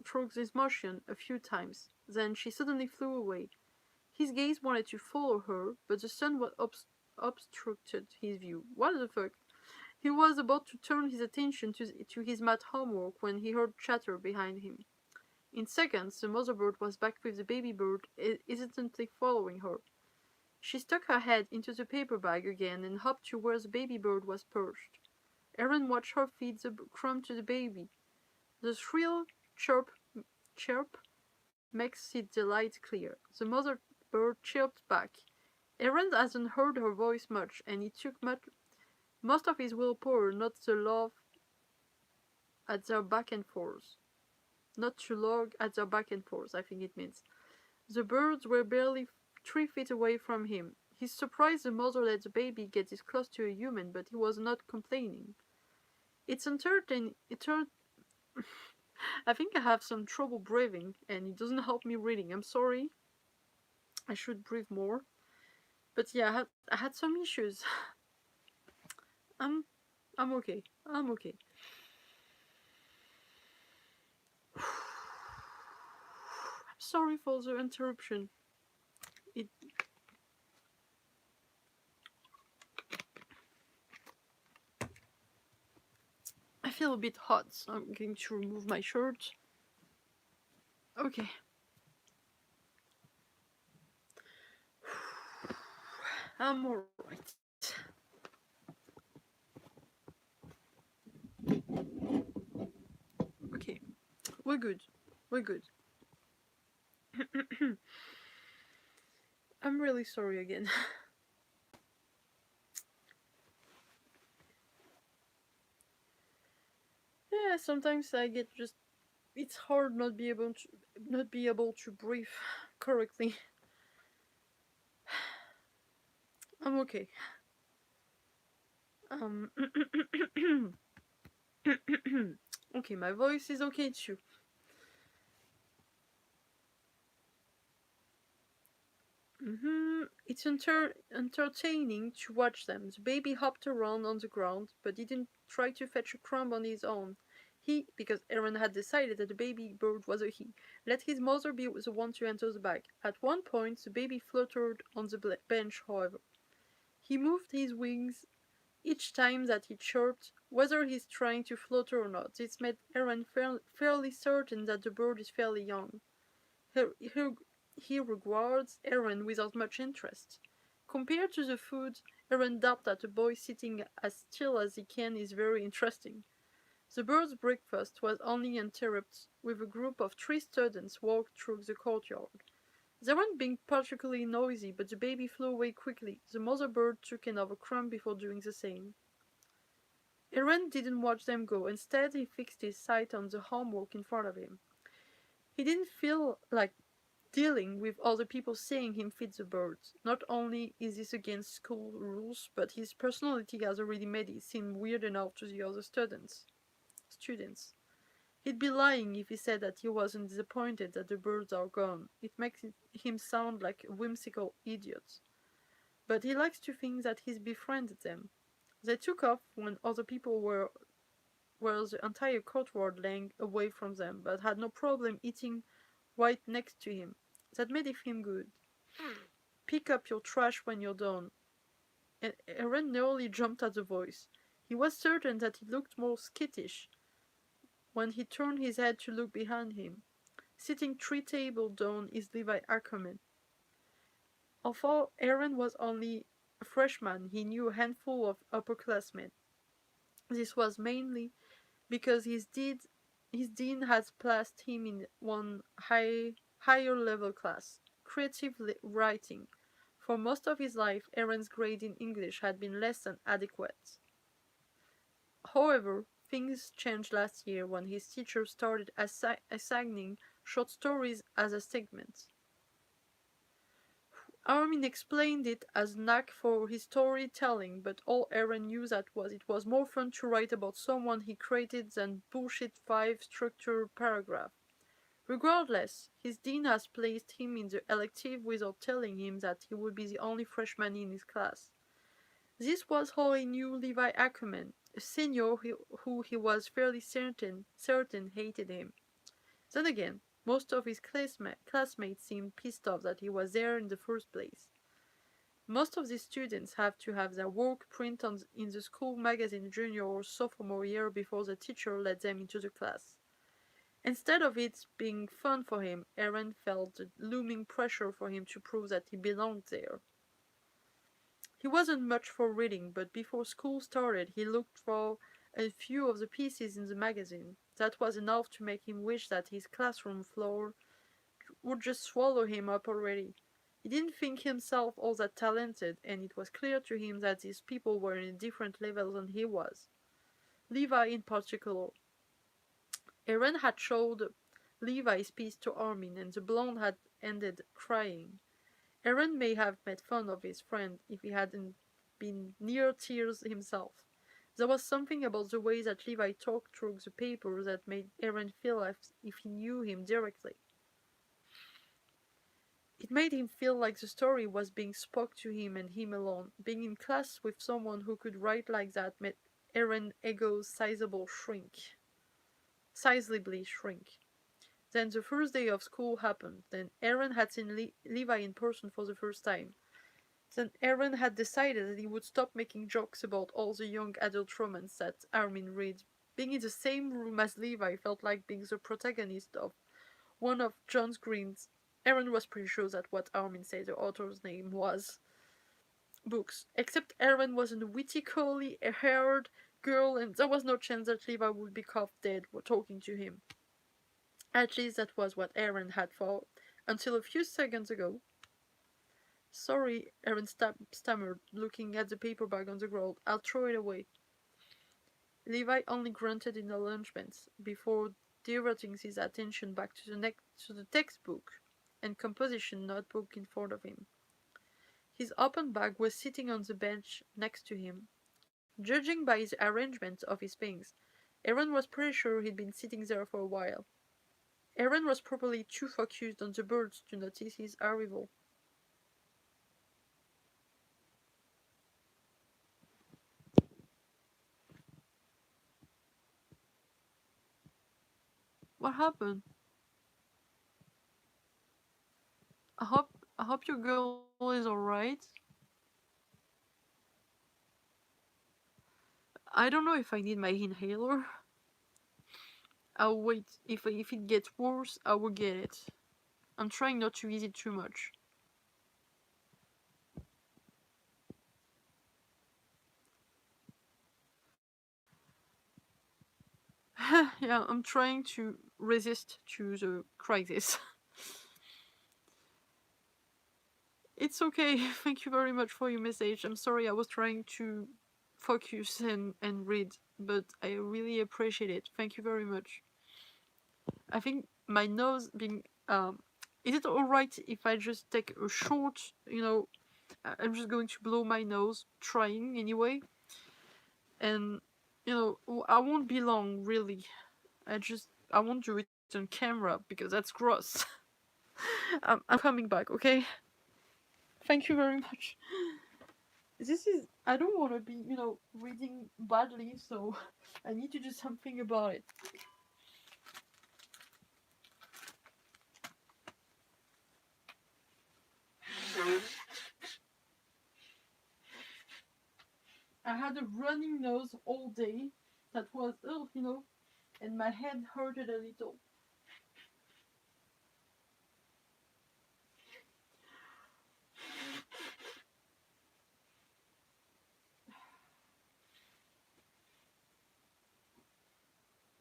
through this motion a few times. Then she suddenly flew away. His gaze wanted to follow her, but the sun was obstructed his view. What the fuck? He was about to turn his attention to his math homework when he heard chatter behind him. In seconds, the mother bird was back with the baby bird, hesitantly following her. She stuck her head into the paper bag again and hopped to where the baby bird was perched. Eren watched her feed the crumb to the baby. The shrill chirp makes its delight clear. The mother bird chirped back. Eren hasn't heard her voice much, and it took most of his willpower not to log at their back and forth. Not to log at their back and forth, I think it means. The birds were barely 3 feet away from him. He's surprised the mother let the baby get this close to a human, but he was not complaining. It's entertaining. I think I have some trouble breathing, and it doesn't help me reading. I'm sorry. I should breathe more. But yeah, I had some issues. I'm okay. I'm okay. I'm sorry for the interruption. I feel a bit hot, so I'm going to remove my shirt. Okay. I'm alright. Okay. We're good. We're good. I'm really sorry again. Yeah, sometimes I get just it's hard not be able to breathe correctly. I'm okay. Okay, my voice is okay too. It's entertaining to watch them. The baby hopped around on the ground, but didn't try to fetch a crumb on his own. He, because Eren had decided that the baby bird was a he, let his mother be the one to enter the bag. At one point, the baby fluttered on the bench, however. He moved his wings each time that he chirped, whether he's trying to flutter or not. This made Eren fairly certain that the bird is fairly young. He regards Eren without much interest. Compared to the food, Eren doubts that a boy sitting as still as he can is very interesting. The bird's breakfast was only interrupted with a group of 3 students walked through the courtyard. They weren't being particularly noisy, but the baby flew away quickly. The mother bird took another crumb before doing the same. Eren didn't watch them go. Instead, he fixed his sight on the homework in front of him. He didn't feel like dealing with other people seeing him feed the birds. Not only is this against school rules, but his personality has already made it seem weird enough to the other students. He'd be lying if he said that he wasn't disappointed that the birds are gone. It makes him sound like a whimsical idiot. But he likes to think that he's befriended them. They took off when other people were the entire courtyard laying away from them, but had no problem eating right next to him. That made it feel good. Pick up your trash when you're done. And Eren nearly jumped at the voice. He was certain that he looked more skittish when he turned his head to look behind him. Sitting 3 tables down is LevixEren. Although Eren was only a freshman, he knew a handful of upperclassmen. This was mainly because his dean had placed him in one higher level class, creative writing. For most of his life, Eren's grade in English had been less than adequate. However, things changed last year when his teacher started assigning short stories as a segment. Armin explained it as knack for his storytelling, but all Eren knew that it was more fun to write about someone he created than bullshit 5 structured paragraph. Regardless, his dean has placed him in the elective without telling him that he would be the only freshman in his class. This was how he knew LevixEren, a senior who he was fairly certain hated him. Then again, Most of his classmates seemed pissed off that he was there in the first place. Most of these students have to have their work printed in the school magazine junior or sophomore year before the teacher let them into the class. Instead of it being fun for him, Eren felt the looming pressure for him to prove that he belonged there. He wasn't much for reading, but before school started, he looked for a few of the pieces in the magazine. That was enough to make him wish that his classroom floor would just swallow him up already. He didn't think himself all that talented, and it was clear to him that these people were in a different level than he was. Levi in particular. Eren had showed Levi's piece to Armin, and the blonde had ended crying. Eren may have made fun of his friend if he hadn't been near tears himself. There was something about the way that Levi talked through the paper that made Eren feel as if he knew him directly. It made him feel like the story was being spoke to him and him alone. Being in class with someone who could write like that made Eren's ego sizably shrink. Then the first day of school happened. Then Eren had seen Levi in person for the first time. Then Eren had decided that he would stop making jokes about all the young adult romance that Armin read. Being in the same room as Levi felt like being the protagonist of one of John Green's. Eren was pretty sure that what Armin said the author's name was. Books. Except Eren was a witty, curly-haired girl, and there was no chance that Levi would be caught dead talking to him. At least that was what Eren had thought, until a few seconds ago. Sorry, Eren stammered, looking at the paper bag on the ground. I'll throw it away. Levi only grunted in acknowledgement before diverting his attention back to the textbook and composition notebook in front of him. His open bag was sitting on the bench next to him. Judging by the arrangement of his things, Eren was pretty sure he'd been sitting there for a while. Eren was probably too focused on the birds to notice his arrival. What happened? I hope your girl is alright. I don't know if I need my inhaler. I'll wait. If it gets worse, I will get it. I'm trying not to use it too much. Yeah, I'm trying to resist to the crisis. It's okay. Thank you very much for your message. I'm sorry I was trying to focus and read, but I really appreciate it. Thank you very much. I think my nose being is it alright if I just take a short, I'm just going to blow my nose, trying anyway. And I won't be long really. I won't do it on camera because that's gross. I'm coming back, okay? Thank you very much. I don't want to be, reading badly, so I need to do something about it. I had a running nose all day that was, and my head hurted a little.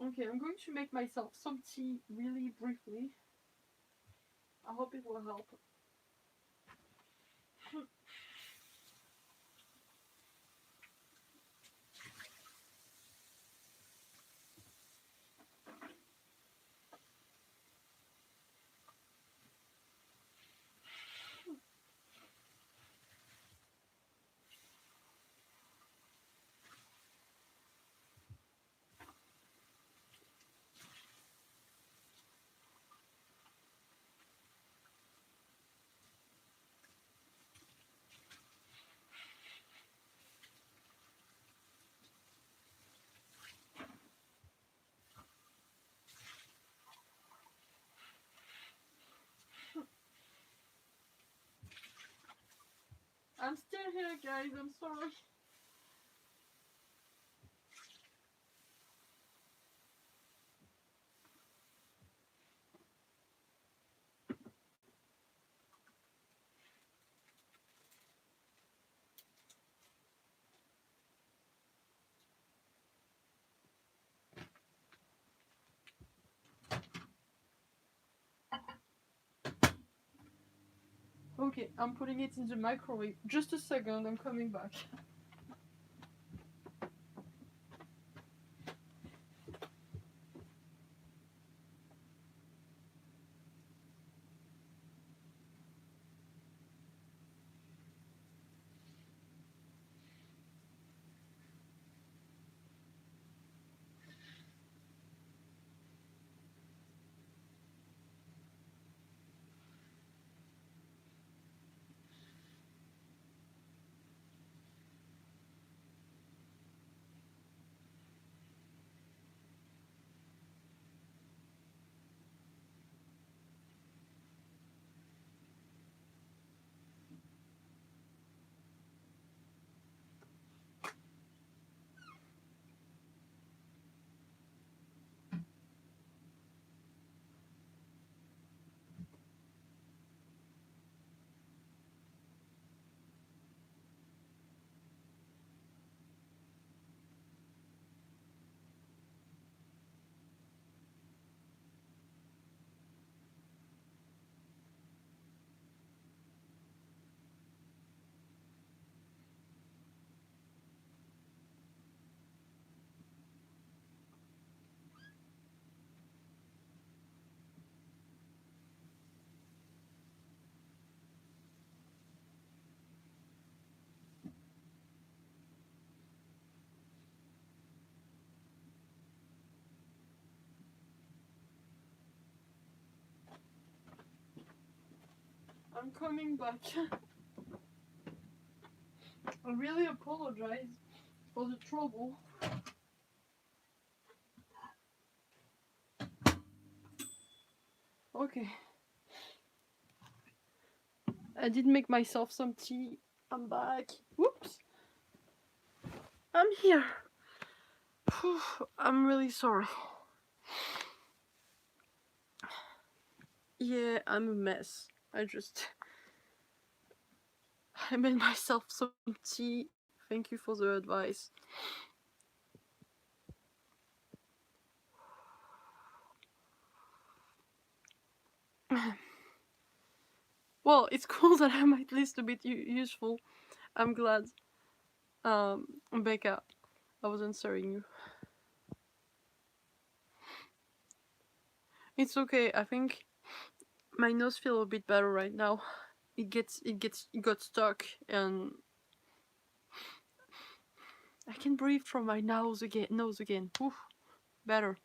Okay, I'm going to make myself some tea really briefly. I hope it will help. here, guys. I'm sorry. Okay, I'm putting it in the microwave. Just a second, I'm coming back. I'm coming back. I really apologize for the trouble. Okay. I did make myself some tea. I'm back. Whoops. I'm here. I'm really sorry. Yeah, I'm a mess. I made myself some tea. Thank you for the advice. Well, it's cool that I'm at least a bit useful. I'm glad. Becca, I was answering you. It's okay. I think my nose feels a bit better right now. It got stuck, and I can breathe from my nose again. Oof, better.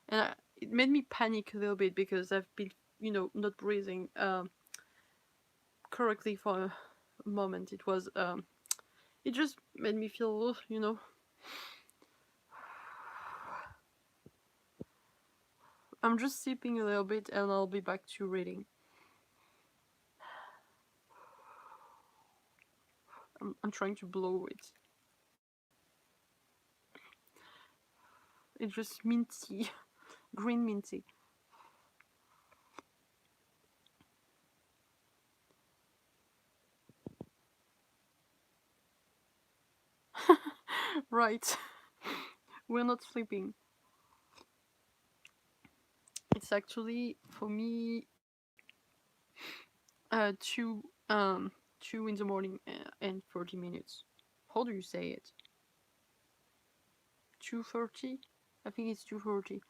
And it made me panic a little bit because I've been, not breathing correctly for a moment. It just made me feel, I'm just sipping a little bit and I'll be back to reading. I'm trying to blow it. It's just minty, green minty. Right. We're not sleeping. It's actually, for me, 2 in the morning and 40 minutes. How do you say it? 2:30? I think it's 2:30.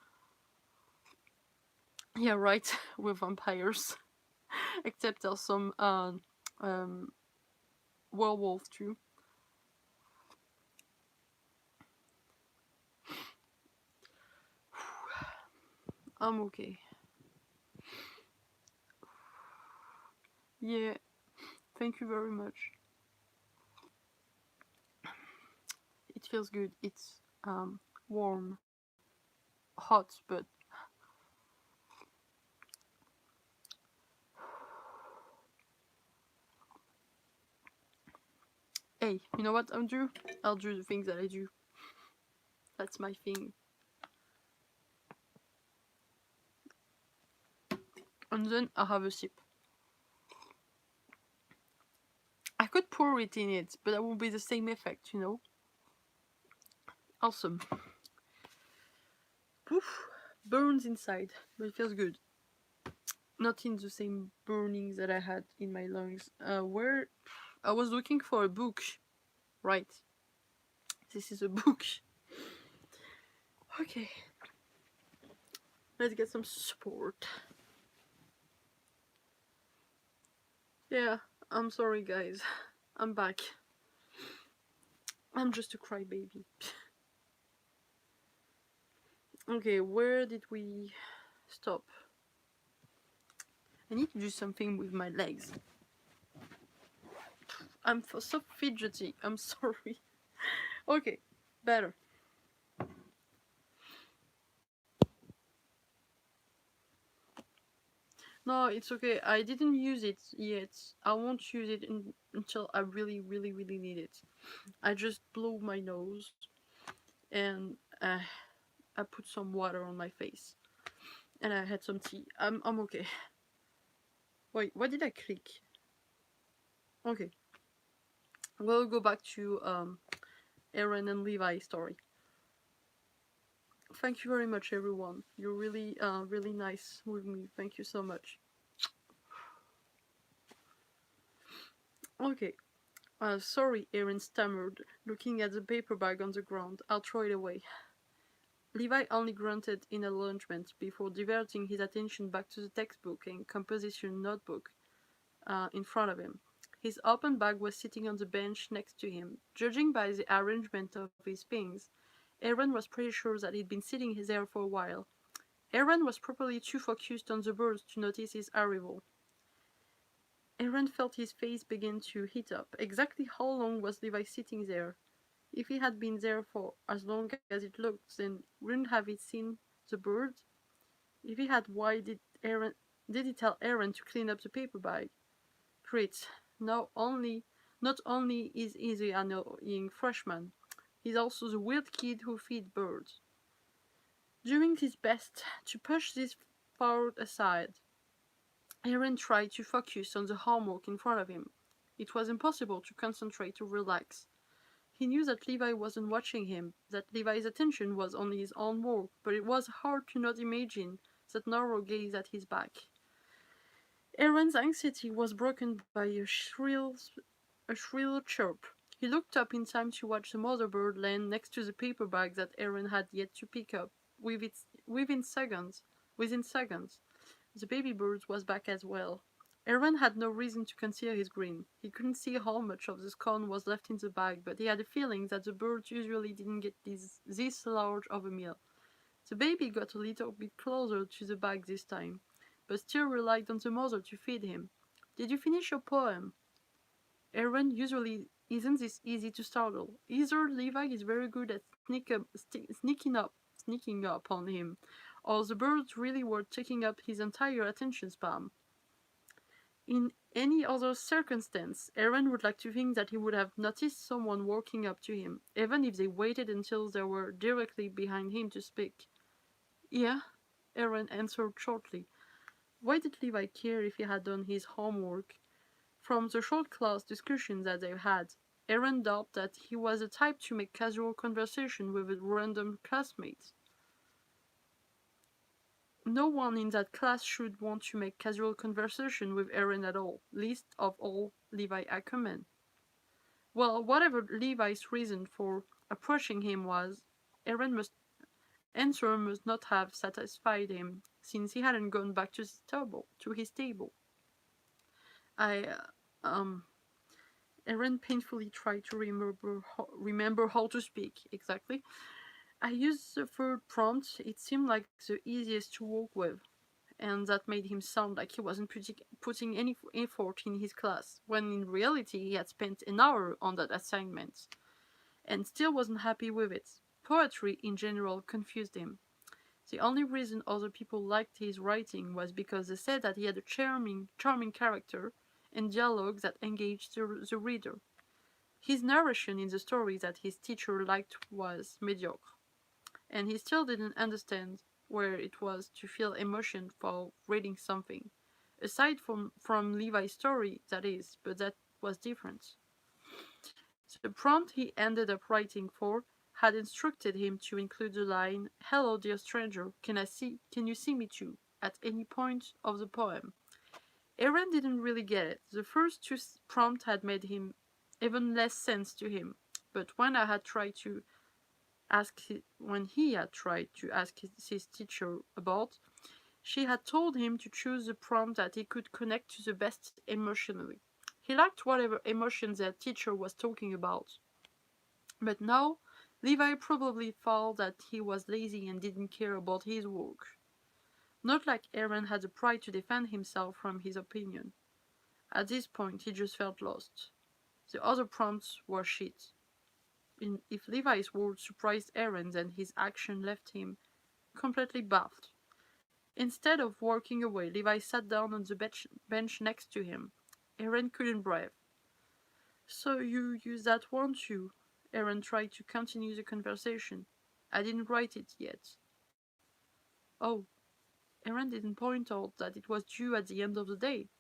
Yeah, right. We're vampires. Except there's some werewolves too. I'm okay. Yeah, thank you very much. It feels good. It's warm, hot, but Hey, you know what I'll do? I'll do the things that I do. That's my thing. And then I'll have a sip. I could pour it in it, but that won't be the same effect, you know? Awesome. Oof. Burns inside, but it feels good. Not in the same burning that I had in my lungs. Where I was looking for a book. Right. This is a book. Okay. Let's get some support. Yeah, I'm sorry guys. I'm back. I'm just a crybaby. Okay, where did we stop? I need to do something with my legs. I'm so fidgety. I'm sorry. Okay, better. No, it's okay. I didn't use it yet. I won't use it until I really, really, really need it. I just blew my nose and I put some water on my face and I had some tea. I'm okay. Wait, what did I click? Okay, we'll go back to Eren and Levi story. Thank you very much, everyone. You're really, really nice with me. Thank you so much. Okay. Sorry, Eren stammered, looking at the paper bag on the ground. I'll throw it away. Levi only grunted in acknowledgement before diverting his attention back to the textbook and composition notebook in front of him. His open bag was sitting on the bench next to him. Judging by the arrangement of his things, Eren was pretty sure that he'd been sitting there for a while. Eren was probably too focused on the birds to notice his arrival. Eren felt his face begin to heat up. Exactly how long was Levi sitting there? If he had been there for as long as it looked, then wouldn't have he seen the bird? If he had, why did he tell Eren to clean up the paper bag? Great. Not only is he the annoying freshman, he's also the weird kid who feeds birds. Doing his best to push this thought aside, Eren tried to focus on the homework in front of him. It was impossible to concentrate or relax. He knew that Levi wasn't watching him, that Levi's attention was on his own work, but it was hard to not imagine that narrow gaze at his back. Eren's anxiety was broken by a shrill chirp. He looked up in time to watch the mother bird land next to the paper bag that Eren had yet to pick up. Within seconds, the baby bird was back as well. Eren had no reason to conceal his grin. He couldn't see how much of the scone was left in the bag, but he had a feeling that the birds usually didn't get this large of a meal. The baby got a little bit closer to the bag this time, but still relied on the mother to feed him. Did you finish your poem? Eren usually isn't this easy to startle. Either Levi is very good at sneaking up on him, or the birds really were taking up his entire attention span. In any other circumstance, Eren would like to think that he would have noticed someone walking up to him, even if they waited until they were directly behind him to speak. Yeah, Eren answered shortly. Why did Levi care if he had done his homework? From the short class discussions that they had, Eren doubted that he was the type to make casual conversation with a random classmate. No one in that class should want to make casual conversation with Eren at all, least of all Levi Ackerman. Well, whatever Levi's reason for approaching him was, Eren's answer must not have satisfied him, since he hadn't gone back to his table. I, Eren painfully tried to remember how to speak, exactly. I used the third prompt, it seemed like the easiest to work with, and that made him sound like he wasn't putting any effort in his class, when in reality he had spent an hour on that assignment, and still wasn't happy with it. Poetry, in general, confused him. The only reason other people liked his writing was because they said that he had a charming character and dialogue that engaged the reader. His narration in the story that his teacher liked was mediocre, and he still didn't understand where it was to feel emotion for reading something. Aside from Levi's story, that is, but that was different. The prompt he ended up writing for had instructed him to include the line, "Hello, dear stranger, can you see me too?" at any point of the poem. Eren didn't really get it. The first two prompts had made him even less sense to him, but when he had tried to ask his teacher about, she had told him to choose the prompt that he could connect to the best emotionally. He liked whatever emotion their teacher was talking about. But now, Levi probably thought that he was lazy and didn't care about his work. Not like Eren had the pride to defend himself from his opinion. At this point, he just felt lost. The other prompts were shit. If Levi's words surprised Eren, then his action left him completely baffled. Instead of walking away, Levi sat down on the bench next to him. Eren couldn't breathe. "So you use that, won't you?" Eren tried to continue the conversation. "I didn't write it yet." "Oh." Eren didn't point out that it was due at the end of the day.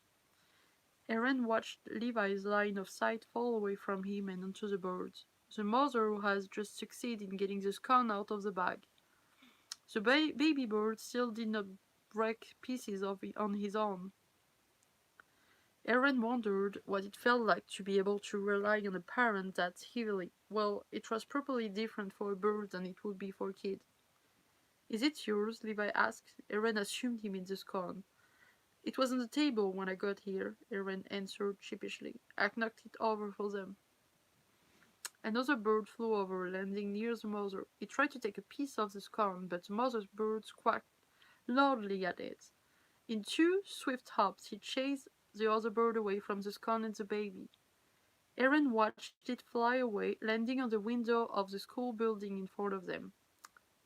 Eren watched Levi's line of sight fall away from him and onto the birds. The mother who has just succeeded in getting the scone out of the bag. The baby bird still did not break pieces on his own. Eren wondered what it felt like to be able to rely on a parent that heavily. Well, it was probably different for a bird than it would be for a kid. "Is it yours?" Levi asked. Eren assumed he meant the scone. "It was on the table when I got here," Eren answered sheepishly. "I knocked it over for them." Another bird flew over, landing near the mother. It tried to take a piece of the scone, but the mother's birds quacked loudly at it. In two swift hops, he chased the other bird away from the scone and the baby. Eren watched it fly away, landing on the window of the school building in front of them.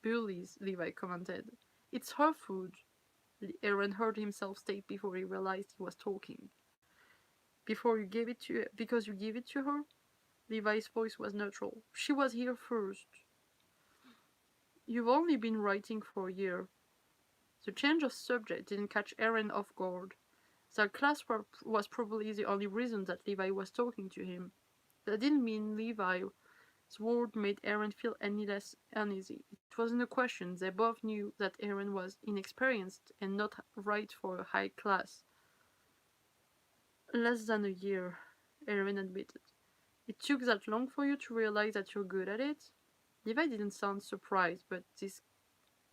"Bullies," Levi commented. "It's her food," Eren heard himself state before he realized he was talking. Because you gave it to her?" Levi's voice was neutral. "She was here first." "You've only been writing for a year." The change of subject didn't catch Eren off guard. Their class was probably the only reason that Levi was talking to him. That didn't mean Levi's word made Eren feel any less uneasy. It wasn't a question. They both knew that Eren was inexperienced and not right for a high class. "Less than a year," Eren admitted. "It took that long for you to realize that you're good at it?" Levi didn't sound surprised, but this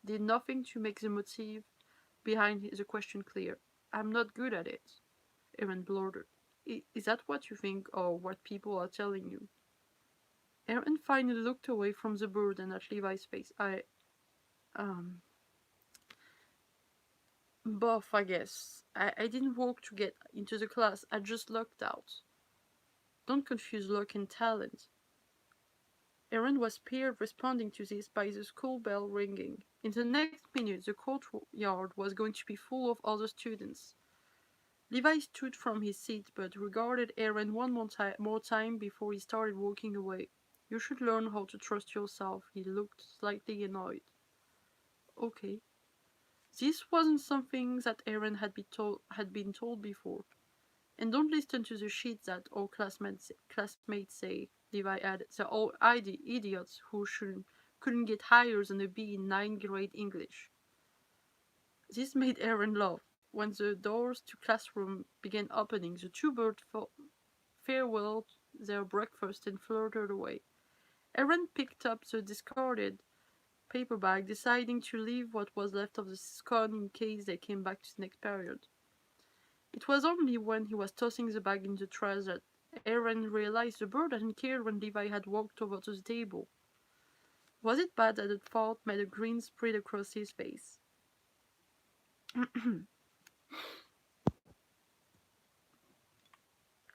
did nothing to make the motive behind the question clear. "I'm not good at it," Eren blurted. "Is that what you think, or what people are telling you?" Eren finally looked away from the bird and at Levi's face. Both, I guess. I didn't work to get into the class, I just lucked out." "Don't confuse luck and talent." Eren was paired responding to this by the school bell ringing. In the next minute, the courtyard was going to be full of other students. Levi stood from his seat but regarded Eren one more time before he started walking away. "You should learn how to trust yourself." He looked slightly annoyed. "Okay." This wasn't something that Eren had been told before. "And don't listen to the shit that all classmates say," Levi added. "They're all idiots who couldn't get higher than a B in ninth grade English." This made Eren laugh. When the doors to classroom began opening, the two birds farewelled their breakfast and fluttered away. Eren picked up the discarded paper bag, deciding to leave what was left of the scone in case they came back to the next period. It was only when he was tossing the bag in the trash that Eren realized the bird hadn't cared when Levi had walked over to the table. Was it bad that the thought made a grin spread across his face?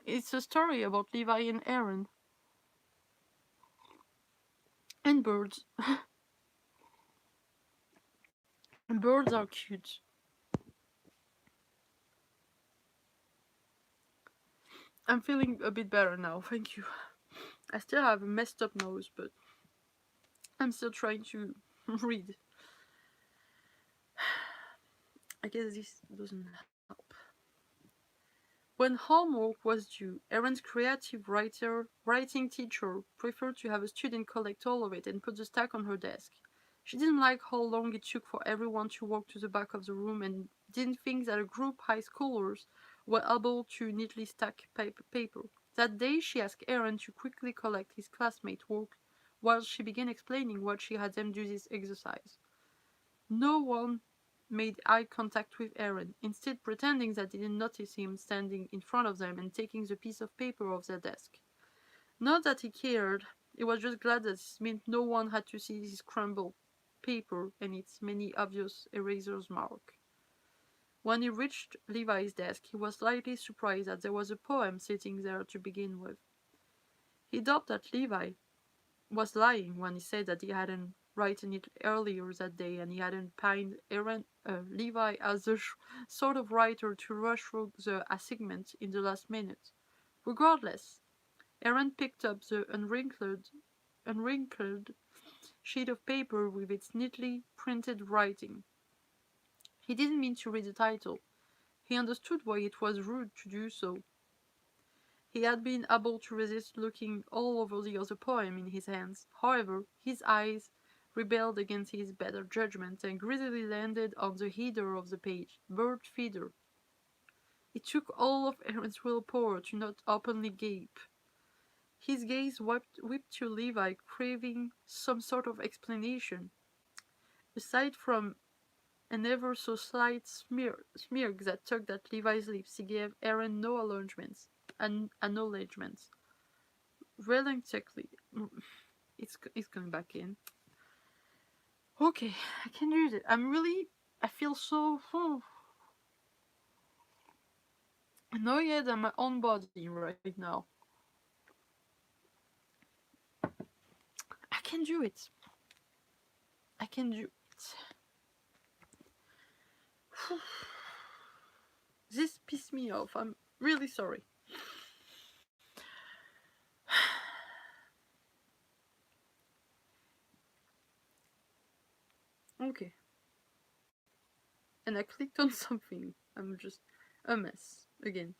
It's a story about Levi and Eren. And birds. And birds are cute. I'm feeling a bit better now, thank you. I still have a messed up nose, but I'm still trying to read. I guess this doesn't help. When homework was due, Eren's creative writing teacher preferred to have a student collect all of it and put the stack on her desk. She didn't like how long it took for everyone to walk to the back of the room and didn't think that a group high schoolers were able to neatly stack paper. That day she asked Eren to quickly collect his classmate work while she began explaining what she had them do this exercise. No one made eye contact with Eren, instead pretending that they didn't notice him standing in front of them and taking the piece of paper off their desk. Not that he cared, he was just glad that this meant no one had to see his crumbled paper and its many obvious eraser's mark. When he reached Levi's desk, he was slightly surprised that there was a poem sitting there to begin with. He thought that Levi was lying when he said that he hadn't written it earlier that day and he hadn't paid Levi as the sort of writer to rush through the assignment in the last minute. Regardless, Eren picked up the unwrinkled sheet of paper with its neatly printed writing. He didn't mean to read the title. He understood why it was rude to do so. He had been able to resist looking all over the other poem in his hands. However, his eyes rebelled against his better judgment and greedily landed on the header of the page, Bird Feeder. It took all of Eren's willpower to not openly gape. His gaze whipped to Levi, craving some sort of explanation. Aside from an ever so slight smirk that tugged at Levi's lips, he gave Eren no acknowledgments. Reluctantly, it's coming back in. Okay, I can do it. I feel so annoyed at my own body right now. I can do it. I can do it. This pissed me off. I'm really sorry. Okay. And I clicked on something. I'm just a mess again.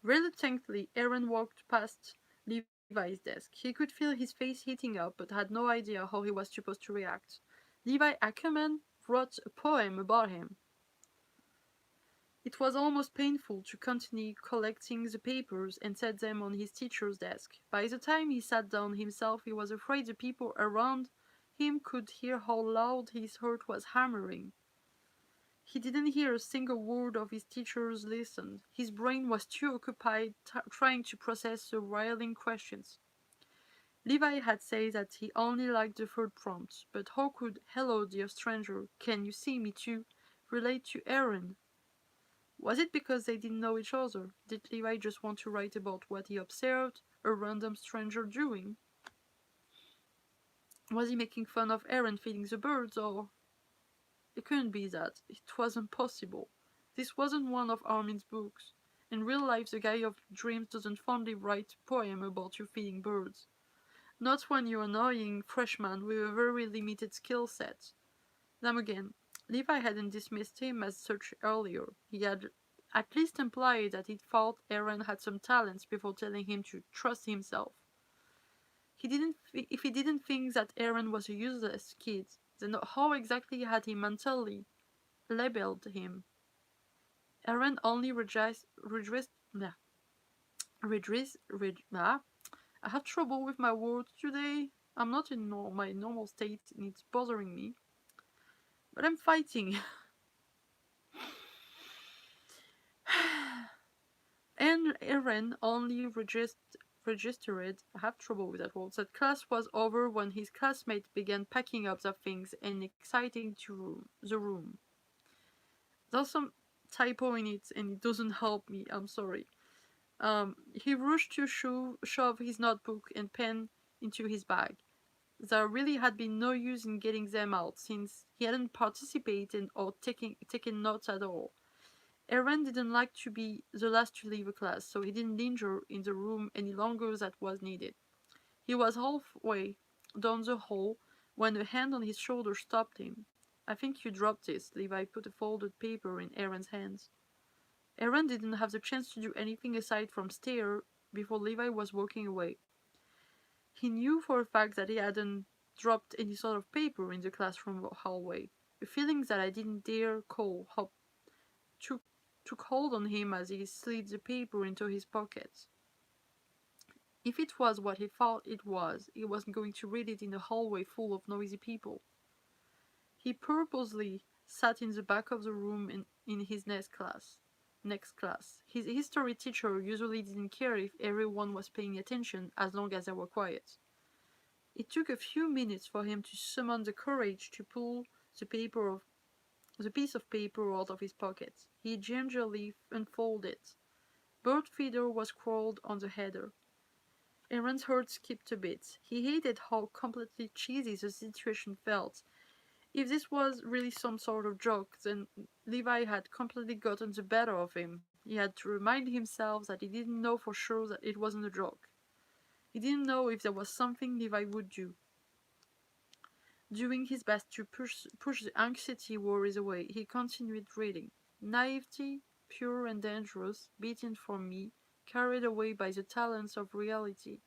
Reluctantly, Eren walked past Levi's desk. He could feel his face heating up, but had no idea how he was supposed to react. Levi Ackerman wrote a poem about him. It was almost painful to continue collecting the papers and set them on his teacher's desk. By the time he sat down himself, he was afraid the people around him could hear how loud his heart was hammering. He didn't hear a single word of his teacher's lesson. His brain was too occupied trying to process the riling questions. Levi had said that he only liked the third prompt, but how could "Hello, dear stranger, can you see me too" relate to Eren? Was it because they didn't know each other? Did Levi just want to write about what he observed a random stranger doing? Was he making fun of Eren feeding the birds, or... It couldn't be that. It wasn't possible. This wasn't one of Armin's books. In real life, the guy of dreams doesn't fondly write a poem about you feeding birds. Not when you're an annoying freshman with a very limited skill set. Then again, Levi hadn't dismissed him as such earlier. He had at least implied that he thought Eren had some talents before telling him to trust himself. If he didn't think that Eren was a useless kid, then how exactly had he mentally labeled him? Eren only I have trouble with my words today. I'm not in my normal state and it's bothering me. But I'm fighting. And Eren only registered, I have trouble with that word, that class was over when his classmates began packing up their things and exiting to the room. There's some typo in it and it doesn't help me, I'm sorry. He rushed to shove his notebook and pen into his bag. There really had been no use in getting them out, since he hadn't participated or taken notes at all. Eren didn't like to be the last to leave a class, so he didn't linger in the room any longer than was needed. He was halfway down the hall when a hand on his shoulder stopped him. "I think you dropped this." Levi put a folded paper in Eren's hands. Eren didn't have the chance to do anything aside from stare before Levi was walking away. He knew for a fact that he hadn't dropped any sort of paper in the classroom hallway. A feeling that I didn't dare call up took, took hold on him as he slid the paper into his pocket. If it was what he thought it was, he wasn't going to read it in a hallway full of noisy people. He purposely sat in the back of the room in his next class. His history teacher usually didn't care if everyone was paying attention as long as they were quiet. It took a few minutes for him to summon the courage to pull the piece of paper out of his pocket. He gingerly unfolded it. Bird feeder was scrawled on the header. Eren's heart skipped a bit. He hated how completely cheesy the situation felt. If this was really some sort of joke, then Levi had completely gotten the better of him. He had to remind himself that he didn't know for sure that it wasn't a joke. He didn't know if there was something Levi would do. Doing his best to push the anxiety worries away, he continued reading. Naivety, pure and dangerous, beaten from me, carried away by the talents of reality,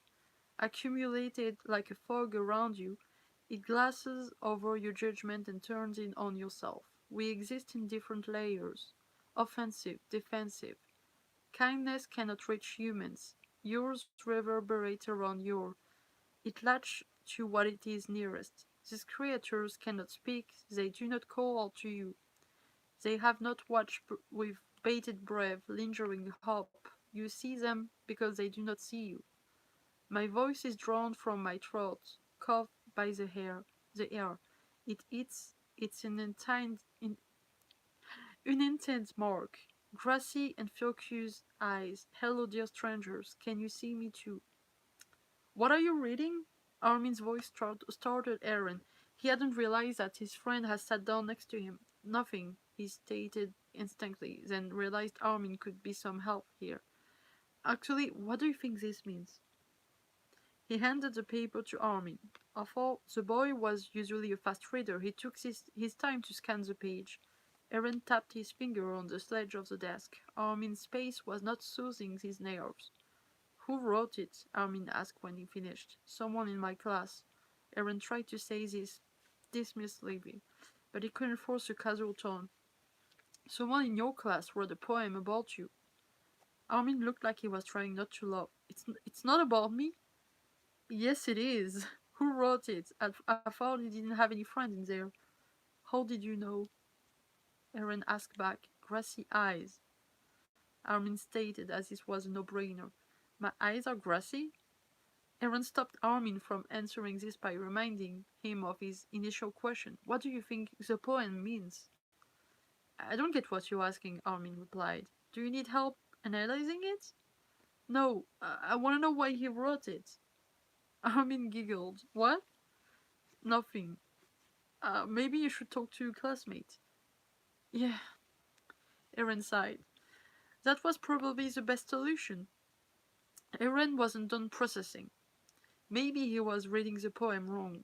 accumulated like a fog around you, it glasses over your judgment and turns in on yourself. We exist in different layers. Offensive, defensive. Kindness cannot reach humans. Yours reverberate around your. It latch to what it is nearest. These creatures cannot speak, they do not call out to you. They have not watched with bated breath, lingering hope. You see them because they do not see you. My voice is drawn from my throat, caught by the air. It eats, it's an intense mark. Grassy and focused eyes. Hello, dear strangers, can you see me too? What are you reading? Armin's voice startled Eren. He hadn't realized that his friend had sat down next to him. Nothing, he stated instantly, then realized Armin could be some help here. Actually, what do you think this means? He handed the paper to Armin. Although the boy was usually a fast reader, he took his time to scan the page. Eren tapped his finger on the ledge of the desk. Armin's pace was not soothing his nerves. Who wrote it? Armin asked when he finished. Someone in my class. Eren tried to say this dismissively, but he couldn't force a casual tone. Someone in your class wrote a poem about you. Armin looked like he was trying not to laugh. It's not about me? Yes, it is. Who wrote it? I thought he didn't have any friends in there. How did you know? Eren asked back. Grassy eyes. Armin stated as if it was a no-brainer. My eyes are grassy? Eren stopped Armin from answering this by reminding him of his initial question. What do you think the poem means? I don't get what you're asking, Armin replied. Do you need help analyzing it? No, I want to know why he wrote it. Armin giggled. What? Nothing. Maybe you should talk to your classmate. Yeah, Eren sighed. That was probably the best solution. Eren wasn't done processing. Maybe he was reading the poem wrong.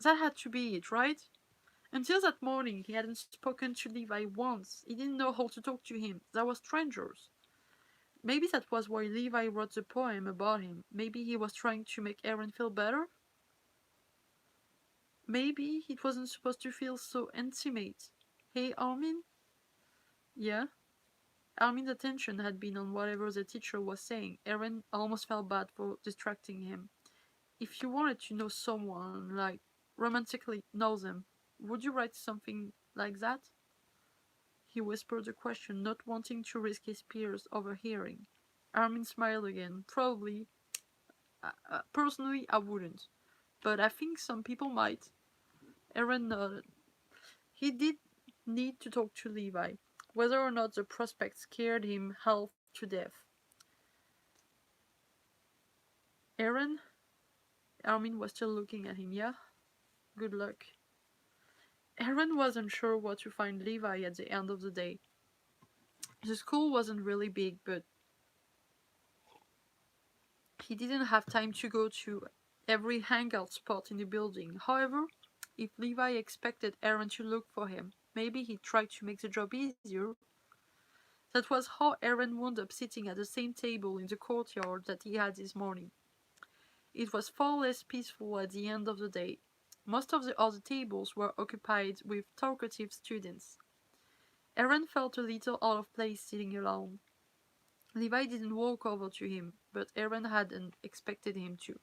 That had to be it, right? Until that morning, he hadn't spoken to Levi once. He didn't know how to talk to him. They were strangers. Maybe that was why Levi wrote the poem about him. Maybe he was trying to make Eren feel better? Maybe it wasn't supposed to feel so intimate. Hey, Armin? Yeah? Armin's attention had been on whatever the teacher was saying. Eren almost felt bad for distracting him. If you wanted to know someone, like, romantically know them, would you write something like that? He whispered the question, not wanting to risk his peers overhearing. Armin smiled again. Probably. Personally, I wouldn't. But I think some people might. Eren nodded. He did need to talk to Levi, whether or not the prospect scared him half to death. Eren? Armin was still looking at him. Yeah? Good luck. Eren wasn't sure what to find Levi at the end of the day. The school wasn't really big, but he didn't have time to go to every hangout spot in the building. However, if Levi expected Eren to look for him, maybe he tried to make the job easier. That was how Eren wound up sitting at the same table in the courtyard that he had this morning. It was far less peaceful at the end of the day. Most of the other tables were occupied with talkative students. Eren felt a little out of place sitting alone. Levi didn't walk over to him, but Eren hadn't expected him to.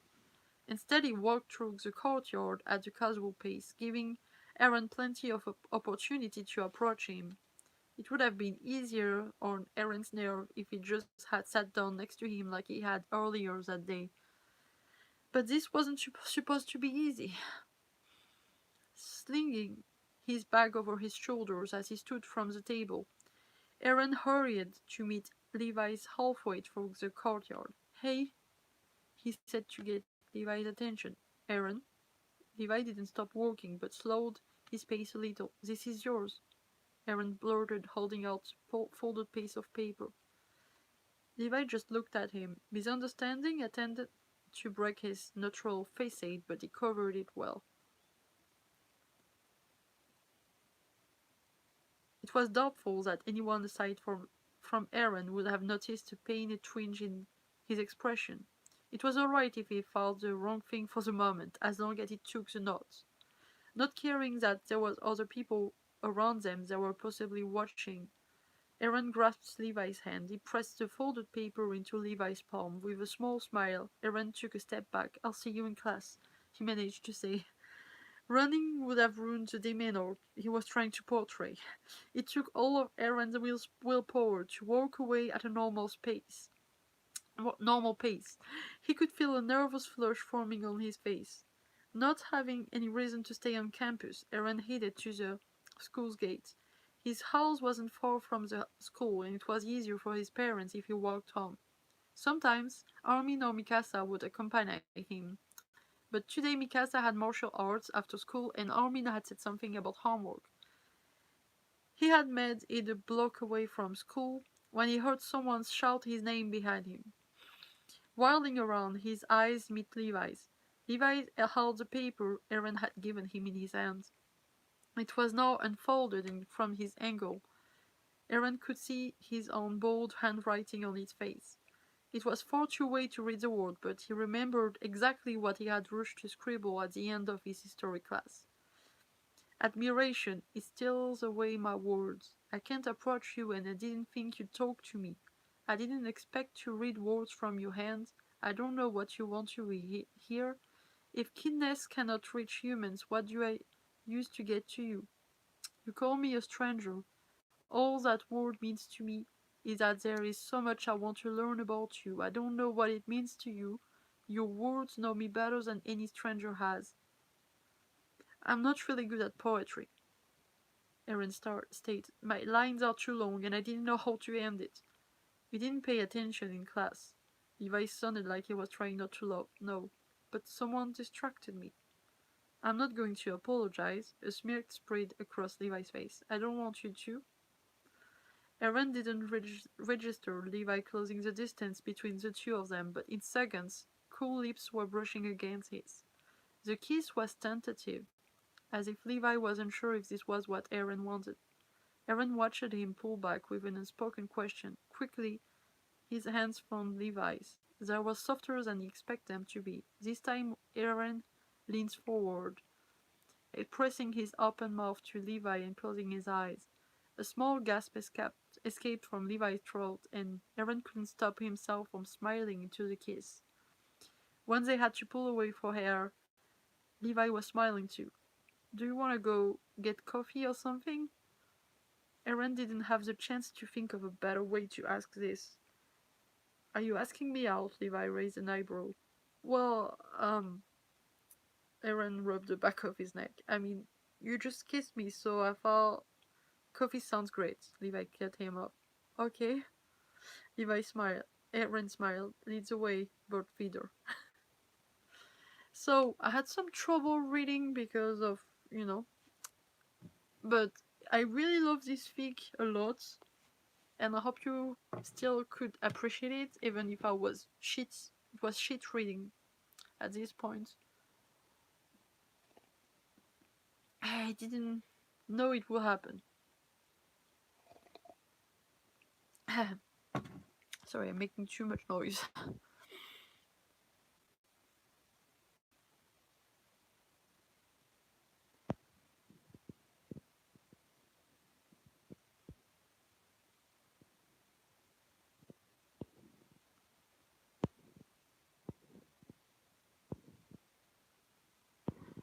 Instead, he walked through the courtyard at a casual pace, giving Eren plenty of opportunity to approach him. It would have been easier on Eren's nerve if he just had sat down next to him like he had earlier that day. But this wasn't supposed to be easy. Slinging his bag over his shoulders as he stood from the table, Eren hurried to meet Levi's halfway through the courtyard. "Hey," he said to get Levi's attention. "Eren." Levi didn't stop walking, but slowed his pace a little. "This is yours," Eren blurted, holding out a folded piece of paper. Levi just looked at him. Misunderstanding attempted to break his natural facade, but he covered it well. It was doubtful that anyone aside from Eren would have noticed a pained twinge in his expression. It was alright if he felt the wrong thing for the moment, as long as he took the notes. Not caring that there was other people around them that were possibly watching, Eren grasped Levi's hand. He pressed the folded paper into Levi's palm. With a small smile, Eren took a step back. "I'll see you in class," he managed to say. Running would have ruined the demeanor he was trying to portray. It took all of Eren's willpower to walk away at a normal pace. He could feel a nervous flush forming on his face. Not having any reason to stay on campus, Eren headed to the school's gate. His house wasn't far from the school, and it was easier for his parents if he walked home. Sometimes Armin or Mikasa would accompany him, but today Mikasa had martial arts after school, and Armin had said something about homework. He had made it a block away from school when he heard someone shout his name behind him. Whirling around, his eyes met Levi's. Levi held the paper Eren had given him in his hands. It was now unfolded, and from his angle, Eren could see his own bold handwriting on its face. It was far too late to read the word, but he remembered exactly what he had rushed to scribble at the end of his history class. "Admiration, it steals away my words. I can't approach you, and I didn't think you'd talk to me. I didn't expect to read words from your hands. I don't know what you want to hear. If kindness cannot reach humans, what do I use to get to you? You call me a stranger. All that word means to me is that there is so much I want to learn about you. I don't know what it means to you. Your words know me better than any stranger has. I'm not really good at poetry," Eren stated. "My lines are too long, and I didn't know how to end it. We didn't pay attention in class." Levi sounded like he was trying not to laugh. "No, but someone distracted me." "I'm not going to apologize." A smirk spread across Levi's face. "I don't want you to." Eren didn't register Levi closing the distance between the two of them, but in seconds, cool lips were brushing against his. The kiss was tentative, as if Levi wasn't sure if this was what Eren wanted. Eren watched him pull back with an unspoken question. Quickly, his hands found Levi's. They were softer than he expected them to be. This time, Eren leaned forward, pressing his open mouth to Levi and closing his eyes. A small gasp escaped from Levi's throat, and Eren couldn't stop himself from smiling into the kiss. When they had to pull away for air, Levi was smiling too. "Do you want to go get coffee or something?" Eren didn't have the chance to think of a better way to ask this. "Are you asking me out?" Levi raised an eyebrow. "Well, Eren rubbed the back of his neck. "I mean, you just kissed me, so I thought coffee sounds great." Levi cut him off. "Okay." Levi smiled. Eren smiled. "Leads away, bird feeder." So I had some trouble reading because of, but I really love this fic a lot. and I hope you still could appreciate it, even if it was shit reading at this point. I didn't know it would happen. Sorry, I'm making too much noise.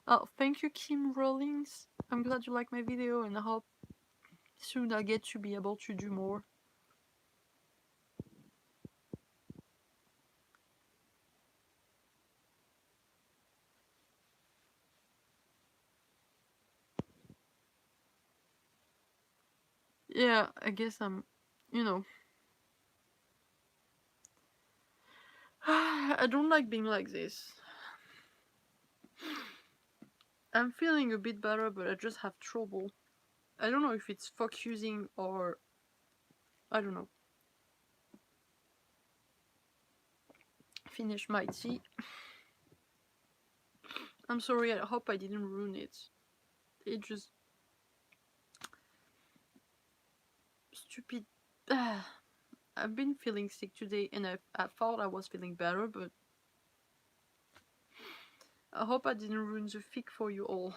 Oh, thank you, Kim Rollins. I'm glad you like my video, and I hope soon I'll get to be able to do more. Yeah, I guess I'm, you know, I don't like being like this. I'm feeling a bit better, but I just have trouble. I don't know if it's focusing or I don't know. Finish my tea. I'm sorry, I hope I didn't ruin it. It just stupid. I've been feeling sick today, and I thought I was feeling better, but I hope I didn't ruin the fic for you all.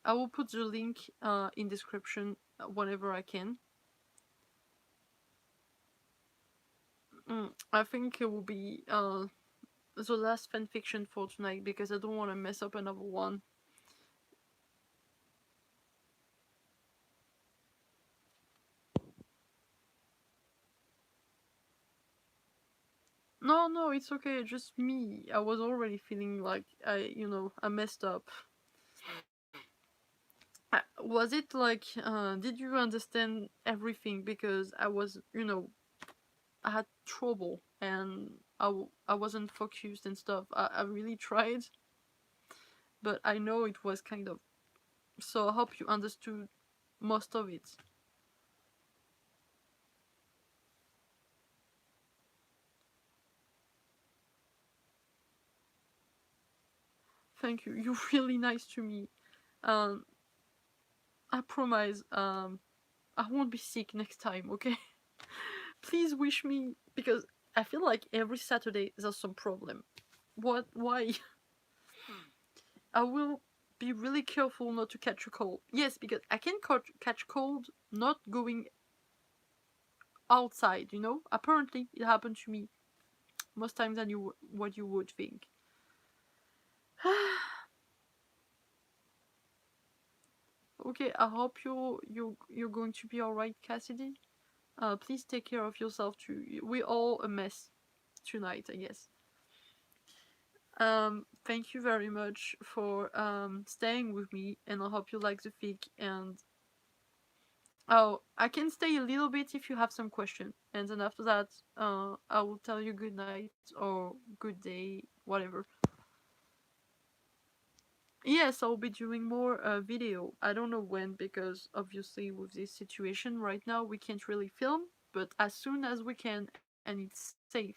I will put the link in description whenever I can. I think it will be the last fanfiction for tonight because I don't want to mess up another one. No, it's okay. Just me. I was already feeling like I messed up. Was it like, did you understand everything? Because I was, I had trouble and I wasn't focused and stuff. I really tried, but I know it was kind of. So I hope you understood most of it. Thank you. You're really nice to me. Um, I promise. I won't be sick next time. Okay. Please wish me because I feel like every Saturday there's some problem. What? Why? I will be really careful not to catch a cold. Yes, because I can catch cold not going outside. Apparently it happened to me most times than what you would think. Okay, I hope you're going to be all right, Cassidy. Please take care of yourself too. We're all a mess tonight, I guess. Thank you very much for staying with me, and I hope you like the fic. And oh, I can stay a little bit if you have some question, and then after that, I will tell you good night or good day, whatever. Yes, I'll be doing more video. I don't know when because obviously with this situation right now we can't really film, but as soon as we can and it's safe,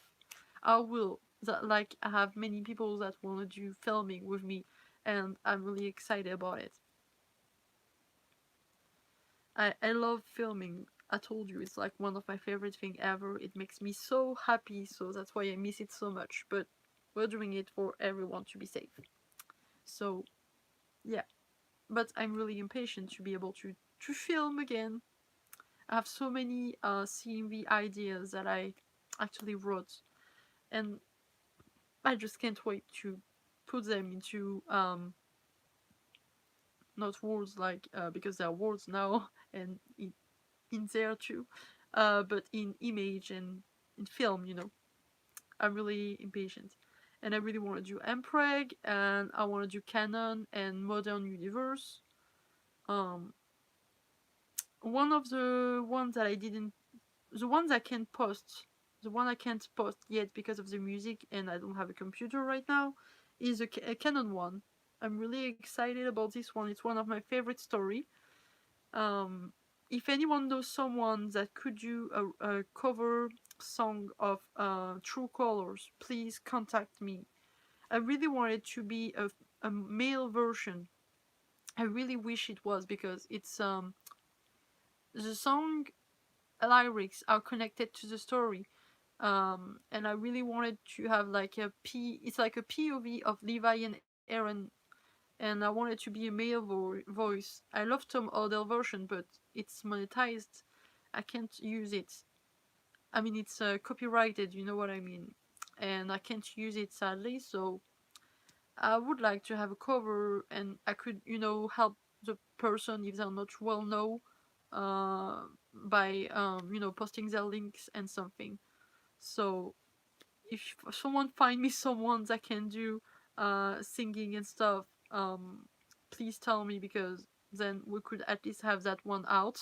I will. Like I have many people that want to do filming with me, and I'm really excited about it. I love filming. I told you it's like one of my favorite thing ever. It makes me so happy, so that's why I miss it so much. But we're doing it for everyone to be safe. So yeah, but I'm really impatient to be able to film again. I have so many CMV ideas that I actually wrote, and I just can't wait to put them into not words like because they are words now and in there too, but in image and in film. I'm really impatient, and I really want to do Mpreg, and I want to do canon and modern universe. Um, one of the ones that I didn't, the ones I can't post, the one I can't post yet because of the music, and I don't have a computer right now, is a canon one. I'm really excited about this one. It's one of my favorite story. Um, if anyone knows someone that could do a cover song of True Colors, please contact me. I really want it to be a male version. I really wish it was, because it's the song lyrics are connected to the story. And I really wanted to have like it's like a POV of Levi and Eren, and I wanted to be a male voice. I love some other version, but it's monetized. I can't use it. I mean, it's copyrighted, you know what I mean? And I can't use it sadly, so I would like to have a cover, and I could, help the person if they're not well known, uh, by, posting their links and something. So if someone find me someone that can do singing and stuff, please tell me, because then we could at least have that one out.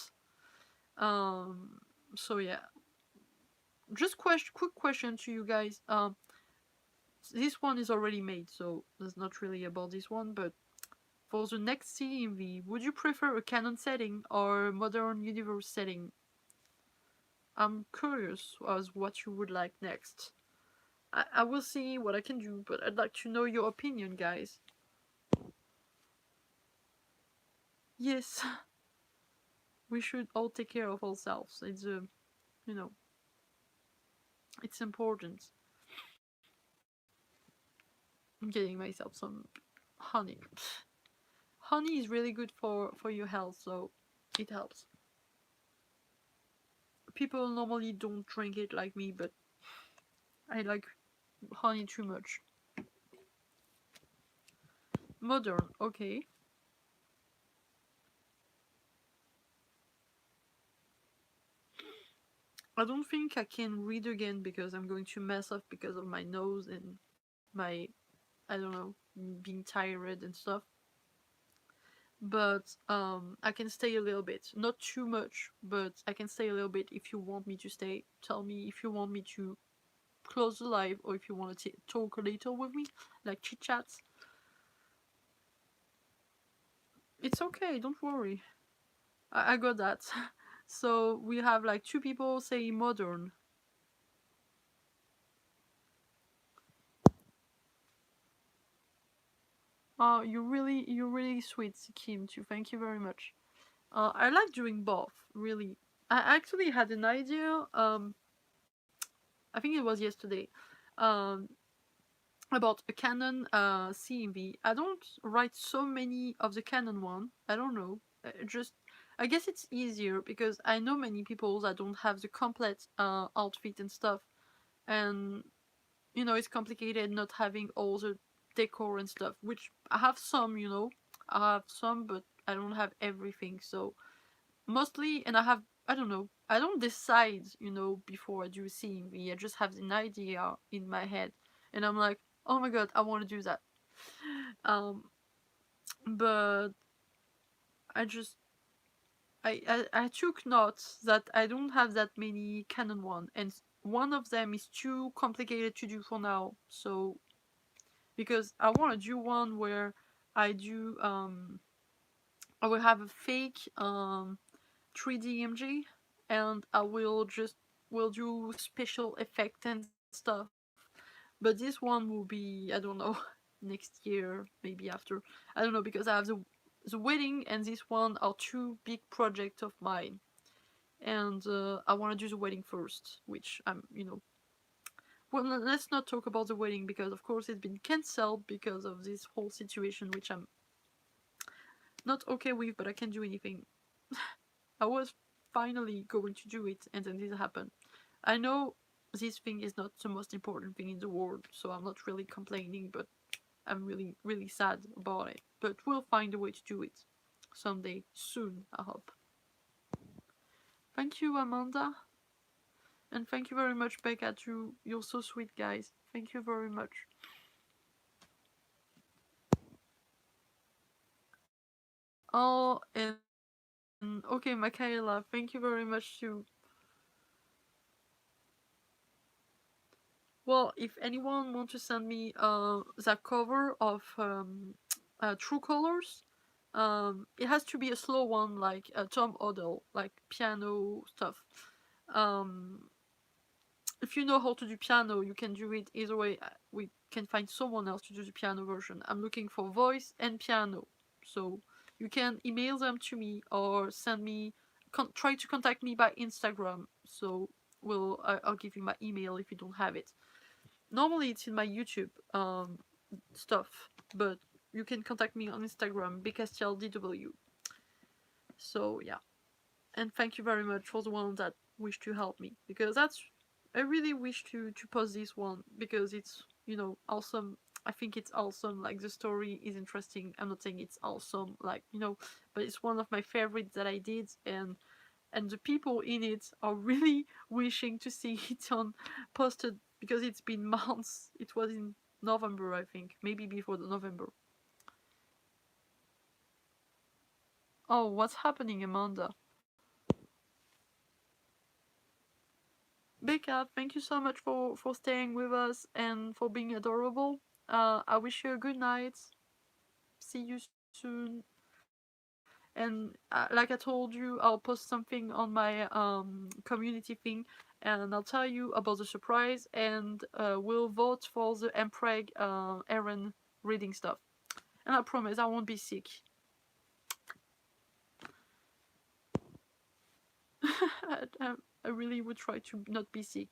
Um, so yeah, just quick question to you guys. This one is already made, so it's not really about this one. But for the next CMV, would you prefer a canon setting or modern universe setting? I'm curious as what you would like next. I will see what I can do, but I'd like to know your opinion, guys. Yes, we should all take care of ourselves. You know, it's important. I'm getting myself some honey. Honey is really good for your health, so it helps. People normally don't drink it like me, but I like honey too much. Modern, okay. I don't think I can read again because I'm going to mess up because of my nose and my, I don't know, being tired and stuff. But I can stay a little bit, not too much, but I can stay a little bit. If you want me to stay, tell me. If you want me to close the live, or if you want to talk a little with me, like chit chats, it's okay. Don't worry. I got that. So we have like two people saying modern. You're really sweet, Kim. Too. Thank you very much. I like doing both. Really, I actually had an idea. I think it was yesterday. Um, about a canon CMV. I don't write so many of the canon one. I don't know. Just I guess it's easier because I know many people that don't have the complete outfit and stuff, and it's complicated not having all the decor and stuff. Which I have some, I have some, but I don't have everything. So mostly, and I don't know. I don't decide, before I do CMV. I just have an idea in my head, and I'm like, oh my god, I want to do that. Um, but I just I took notes that I don't have that many canon one, and one of them is too complicated to do for now. So because I want to do one where I do I will have a fake 3D MG, and I will do special effect and stuff. But this one will be, I don't know, next year, maybe after. I don't know, because I have the wedding and this one are two big projects of mine, and I want to do the wedding first, which well, let's not talk about the wedding because of course it's been cancelled because of this whole situation, which I'm not okay with, but I can't do anything. I was finally going to do it, and then this happened. I know this thing is not the most important thing in the world, so I'm not really complaining, but I'm really, really sad about it. But we'll find a way to do it someday, soon, I hope. Thank you, Amanda. And thank you very much, Becca, too. You're so sweet, guys. Thank you very much. Oh, and okay, Michaela, thank you very much, too. Well, if anyone wants to send me that cover of True Colors, It has to be a slow one, like Tom Odell, like piano stuff. Um, if you know how to do piano, you can do it either way. We can find someone else to do the piano version. I'm looking for voice and piano, so you can email them to me or send me. Try to contact me by Instagram. So I'll give you my email if you don't have it. Normally it's in my YouTube stuff, but you can contact me on Instagram, bcastialdw. So yeah, and thank you very much for the one that wish to help me, because that's I really wish to post this one because it's awesome. I think it's awesome. Like the story is interesting. I'm not saying it's awesome, like but it's one of my favorites that I did, and the people in it are really wishing to see it on posted because it's been months. It was in November, I think, maybe before the November. Oh, what's happening, Amanda? Becca, thank you so much for staying with us and for being adorable. I wish you a good night. See you soon. And like I told you, I'll post something on my community thing, and I'll tell you about the surprise, and we'll vote for the Mpreg Eren reading stuff. And I promise I won't be sick. I really would try to not be sick.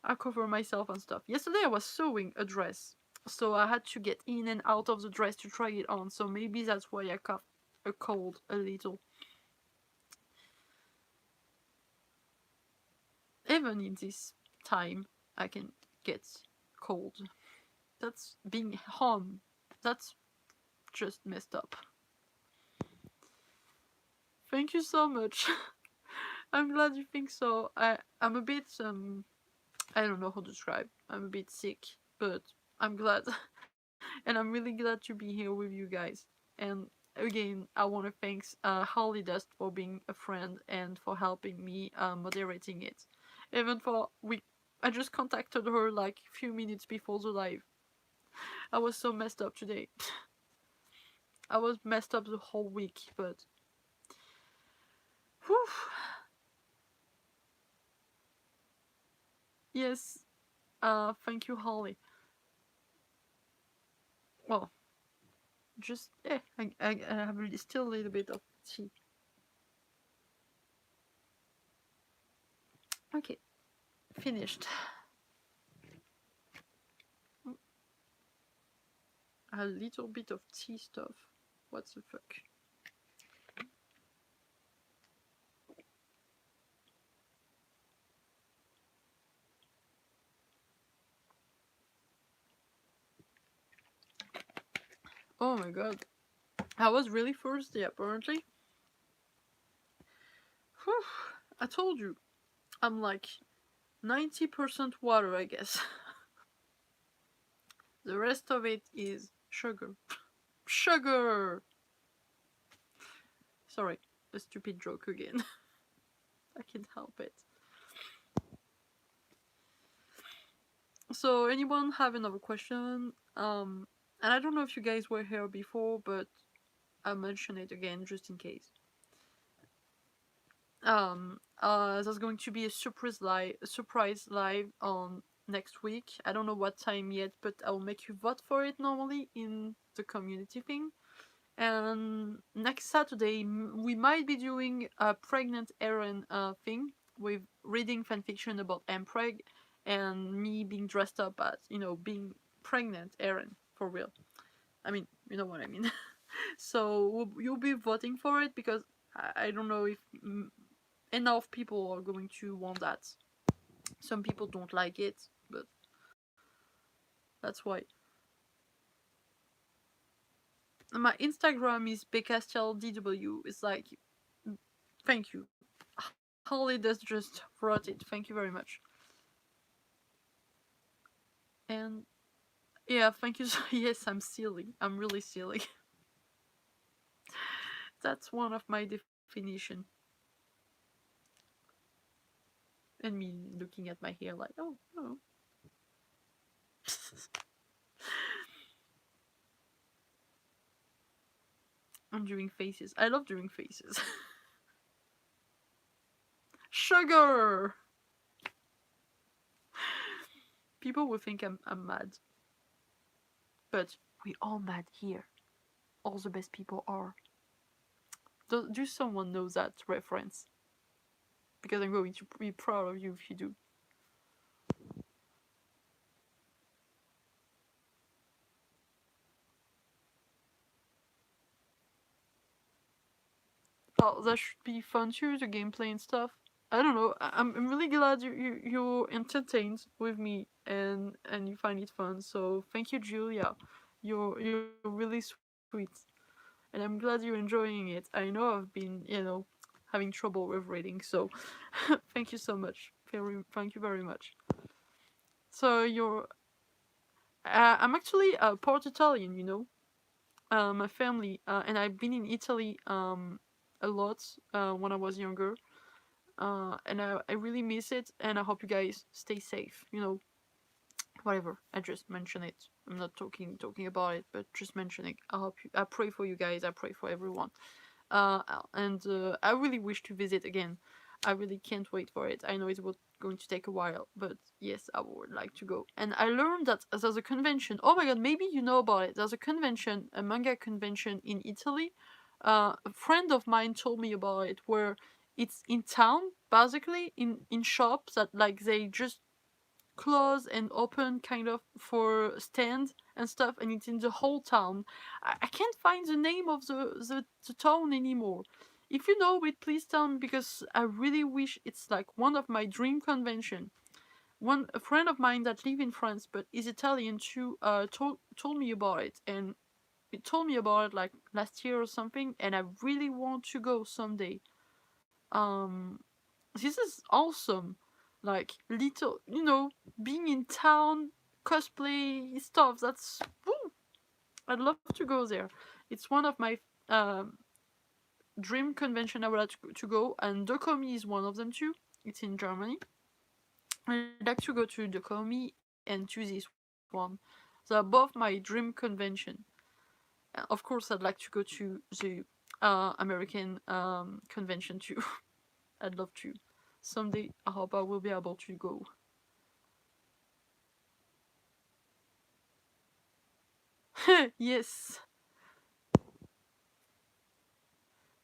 I cover myself and stuff. Yesterday I was sewing a dress, so I had to get in and out of the dress to try it on. So maybe that's why I caught a cold a little. Even in this time, I can get cold. That's being home. That's just messed up. Thank you so much. I'm glad you think so. I'm a bit I don't know how to describe. I'm a bit sick, but I'm glad. And I'm really glad to be here with you guys. And again, I want to thank Holly Dust for being a friend and for helping me moderating it. Even for I just contacted her like a few minutes before the live. I was so messed up today. I was messed up the whole week, but whew. Yes. Thank you, Holly. Well, just I have still a little bit of tea. Okay, finished. A little bit of tea stuff. What the fuck? Oh my god. I was really thirsty apparently. Whew. I told you. I'm like 90% water, I guess. The rest of it is sugar. Sugar! Sorry, a stupid joke again. I can't help it. So, anyone have another question? And I don't know if you guys were here before, but I'll mention it again just in case. There's going to be a surprise live on next week. I don't know what time yet, but I'll make you vote for it normally in the community thing. And next Saturday, we might be doing a pregnant Eren thing with reading fanfiction about Mpreg and me being dressed up as, being pregnant Eren, for real. I mean, you know what I mean. So you'll be voting for it because I don't know if enough people are going to want that. Some people don't like it, but that's why. My Instagram is bcastialdw. It's like, thank you. Holly does just wrote it. Thank you very much. And yeah, thank you. Yes, I'm silly. I'm really silly. That's one of my definition. And me looking at my hair like, oh no. I'm doing faces. I love doing faces. Sugar! People will think I'm mad. But we all mad here. All the best people are. Do someone know that reference? Because I'm going to be proud of you if you do. Oh, that should be fun too, the gameplay and stuff. I don't know. I'm really glad you're entertained with me and you find it fun. So thank you, Julia. You're really sweet, and I'm glad you're enjoying it. I know I've been having trouble with reading, so thank you so much. Thank you very much. So I'm actually part Italian, my family, and I've been in Italy a lot when I was younger, and I really miss it. And I hope you guys stay safe. Whatever. I just mention it. I'm not talking about it, but just mentioning. I pray for you guys. I pray for everyone. And I really wish to visit again. I really can't wait for it. I know it was going to take a while, but yes, I would like to go. And I learned that there's a convention. Oh my god, maybe you know about it. There's a convention, a manga convention in Italy. A friend of mine told me about it, where it's in town, basically in shops that like they just close and open kind of for stand and stuff, and it's in the whole town. I can't find the name of the town anymore. If you know it, please tell me, because I really wish. It's like one of my dream convention. A friend of mine that live in France but is Italian too told me about it, and it told me about it like last year or something, and I really want to go someday. um this is awesome. Like little, being in town, cosplay stuff. That's woo, I'd love to go there. It's one of my um, dream convention I would like to go, and Dokomi is one of them too. It's in Germany. I'd like to go to Dokomi and to this one. They're both my dream convention. Of course, I'd like to go to the American convention too. I'd love to. Someday, I hope I will be able to go. Yes,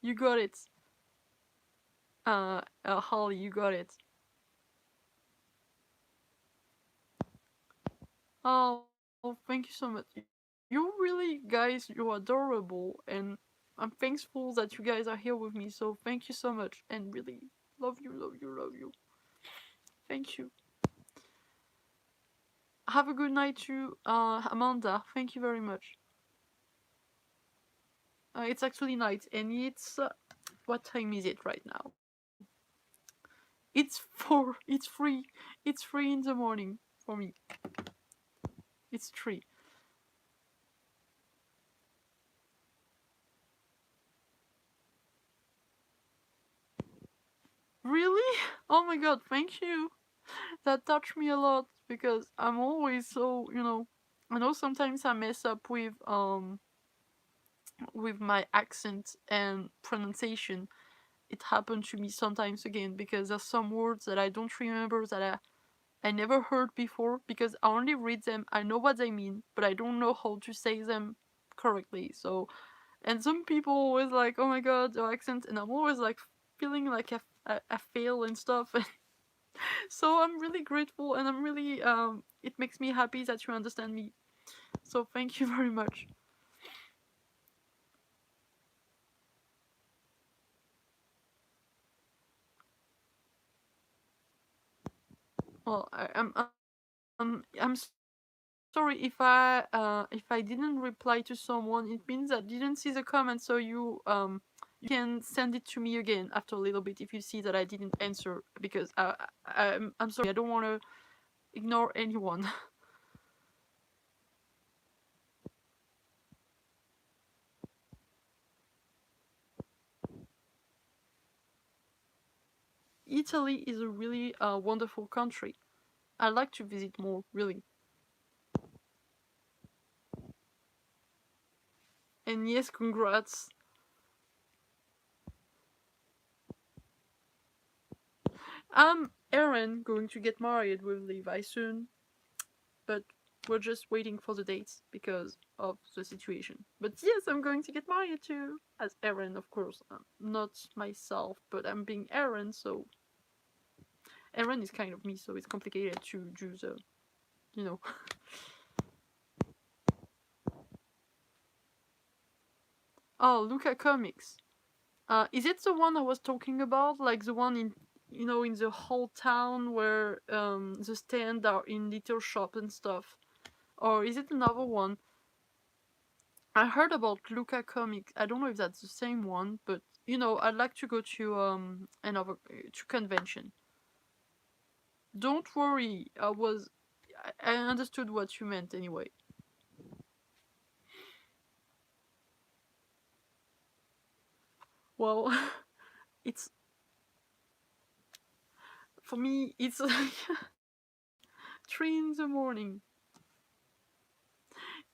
you got it. Holly, you got it. Oh, thank you so much. You really, guys, you're adorable, and I'm thankful that you guys are here with me. So thank you so much, and really love you, love you, love you. Thank you. Have a good night too, Amanda. Thank you very much. It's actually night, and it's what time is it right now? It's four. It's three. It's 3 in the morning for me. It's 3. Really? Oh my god, thank you. That touched me a lot, because I'm always so, I know sometimes I mess up with my accent and pronunciation. It happened to me sometimes again, because there's some words that I don't remember, that I never heard before, because I only read them. I know what they mean, but I don't know how to say them correctly. So, and some people always like, oh my god, your accent, and I'm always like feeling like I fail and stuff. So I'm really grateful, and I'm really it makes me happy that you understand me. So thank you very much. Well, I'm sorry if I didn't reply to someone. It means I didn't see the comment, so you can send it to me again after a little bit if you see that I didn't answer, because I'm sorry, I don't want to ignore anyone. Italy is a really wonderful country. I'd like to visit more, really. And yes, congrats. I'm Eren going to get married with Levi soon, but we're just waiting for the dates because of the situation. But yes, I'm going to get married too, as Eren, of course. Not myself, but I'm being Eren, so Eren is kind of me, so it's complicated to do the, you know. Oh, Luca Comics. Is it the one I was talking about? Like the one in, in the whole town where the stand are in little shop and stuff? Or is it another one? I heard about Luca Comics. I don't know if that's the same one, but I'd like to go to another to convention. Don't worry, I understood what you meant anyway. Well, it's for me. It's like 3 in the morning.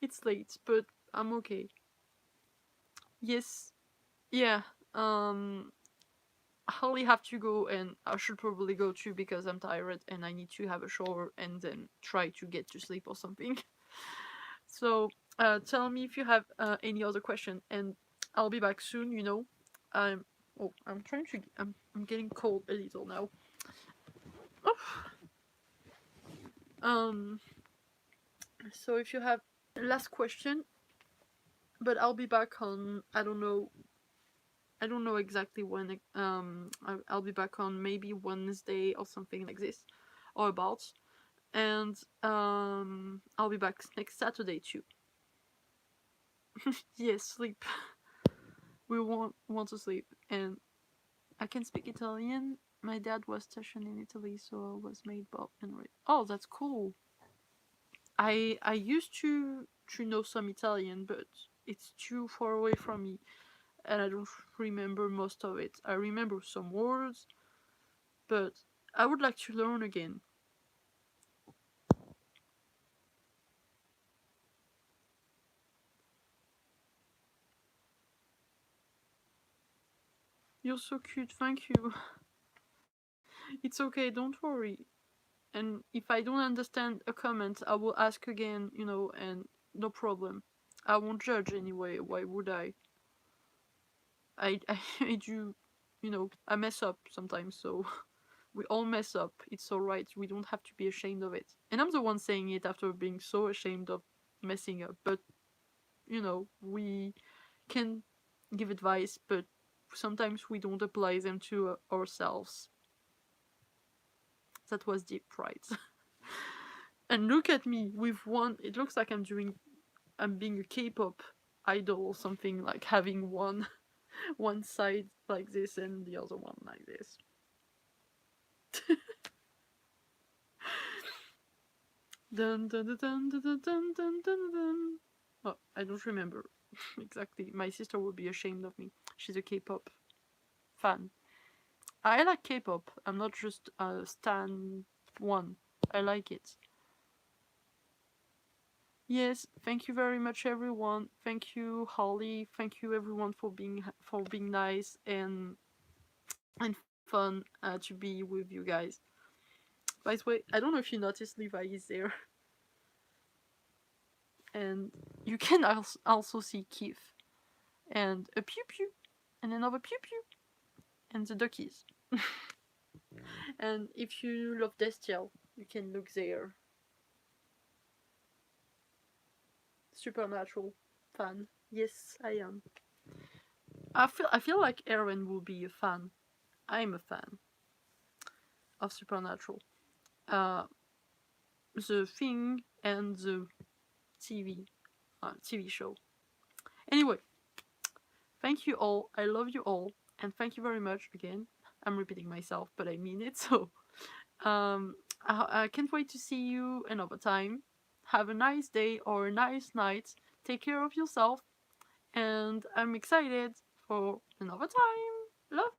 It's late, but I'm okay. Yes, yeah. Um, I only have to go, and I should probably go too because I'm tired and I need to have a shower and then try to get to sleep or something. So, tell me if you have any other question, and I'll be back soon. I'm. Oh, I'm trying to. I'm getting cold a little now. Oh. Um. So if you have last question, but I'll be back on. I don't know. I don't know exactly when. I'll be back on maybe Wednesday or something like this, or about. And I'll be back next Saturday too. Yes, sleep. We want to sleep, and I can speak Italian. My dad was stationed in Italy, so I was made Bob and Ray. Oh, that's cool. I used to know some Italian, but it's too far away from me, and I don't remember most of it. I remember some words, but I would like to learn again. You're so cute, thank you. It's okay, don't worry. And if I don't understand a comment, I will ask again, and no problem. I won't judge anyway. Why would I? I do, I mess up sometimes, so we all mess up. It's alright. We don't have to be ashamed of it. And I'm the one saying it after being so ashamed of messing up. But, we can give advice, but sometimes we don't apply them to ourselves. That was deep, right? And look at me with one. It looks like I'm being a K-pop idol or something, like having one side like this and the other one like this. Dun dun dun dun dun dun dun dun dun dun. Oh, I don't remember exactly. My sister would be ashamed of me. She's a K-pop fan. I like K-pop. I'm not just a stan one. I like it. Yes, thank you very much, everyone. Thank you, Holly. Thank you, everyone, for being nice and fun to be with you guys. By the way, I don't know if you noticed Levi is there, and you can also see Keith and a pew pew and another pew pew and the duckies. And if you love Destiel, you can look there. Supernatural fan. Yes, I am. I feel like Eren will be a fan. I'm a fan of Supernatural. Uh, the thing and the TV show. Anyway, thank you all. I love you all, and thank you very much again. I'm repeating myself, but I mean it. So, I can't wait to see you another time. Have a nice day or a nice night. Take care of yourself, and I'm excited for another time. Love